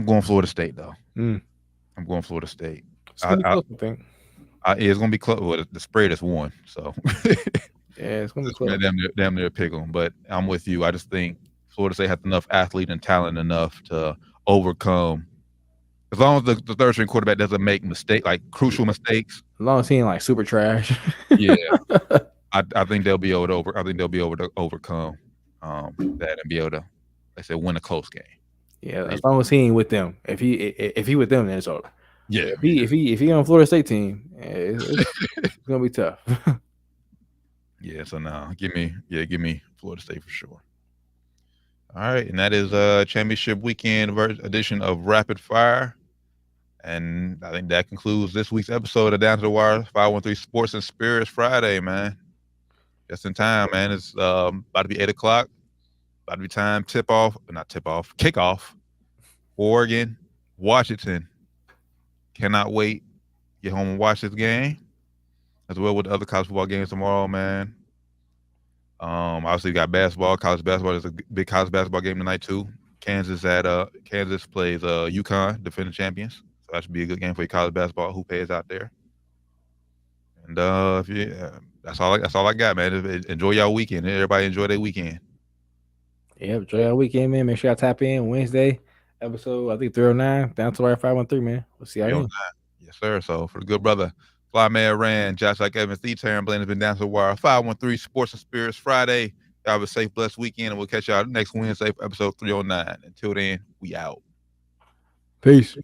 going Florida State though. I'm going Florida State. It's gonna be close, I think. It's gonna be close. Well, the spread is 1, so yeah, it's gonna be close. Damn near pick 'em. But I'm with you. I just think Florida State has enough athlete and talent enough to overcome. As long as the third string quarterback doesn't make crucial mistakes. As long as he ain't like super trash. Yeah, I think they'll be able to overcome that and be able to, like I said, win a close game. Yeah, as long as he ain't with them. If he with them, then it's over. Yeah. If he on Florida State team, it's gonna be tough. Yeah. So now, give me Florida State for sure. All right, and that is championship weekend edition of Rapid Fire. And I think that concludes this week's episode of Down to the Wire 513 Sports and Spirits Friday, man. Just in time, man. It's about to be 8 o'clock. About to be time kickoff. Oregon, Washington. Cannot wait. Get home and watch this game. As well with the other college football games tomorrow, man. Obviously, we got basketball. College basketball is a big college basketball game tonight too. Kansas plays UConn, defending champions. So that should be a good game for your college basketball hoopers out there. And that's all I got, man. Enjoy y'all weekend. Everybody enjoy their weekend. Yeah, enjoy y'all weekend, man. Make sure y'all tap in Wednesday episode. I think 309 Down to the Wire 513, man. We'll see how you. Yes, sir. So for the good brother, Flyman Rand, Josh Evans, the Taryn Blaine has been Down to the Wire 513 Sports and Spirits Friday. Y'all have a safe, blessed weekend, and we'll catch y'all next Wednesday for episode 309. Until then, we out. Peace.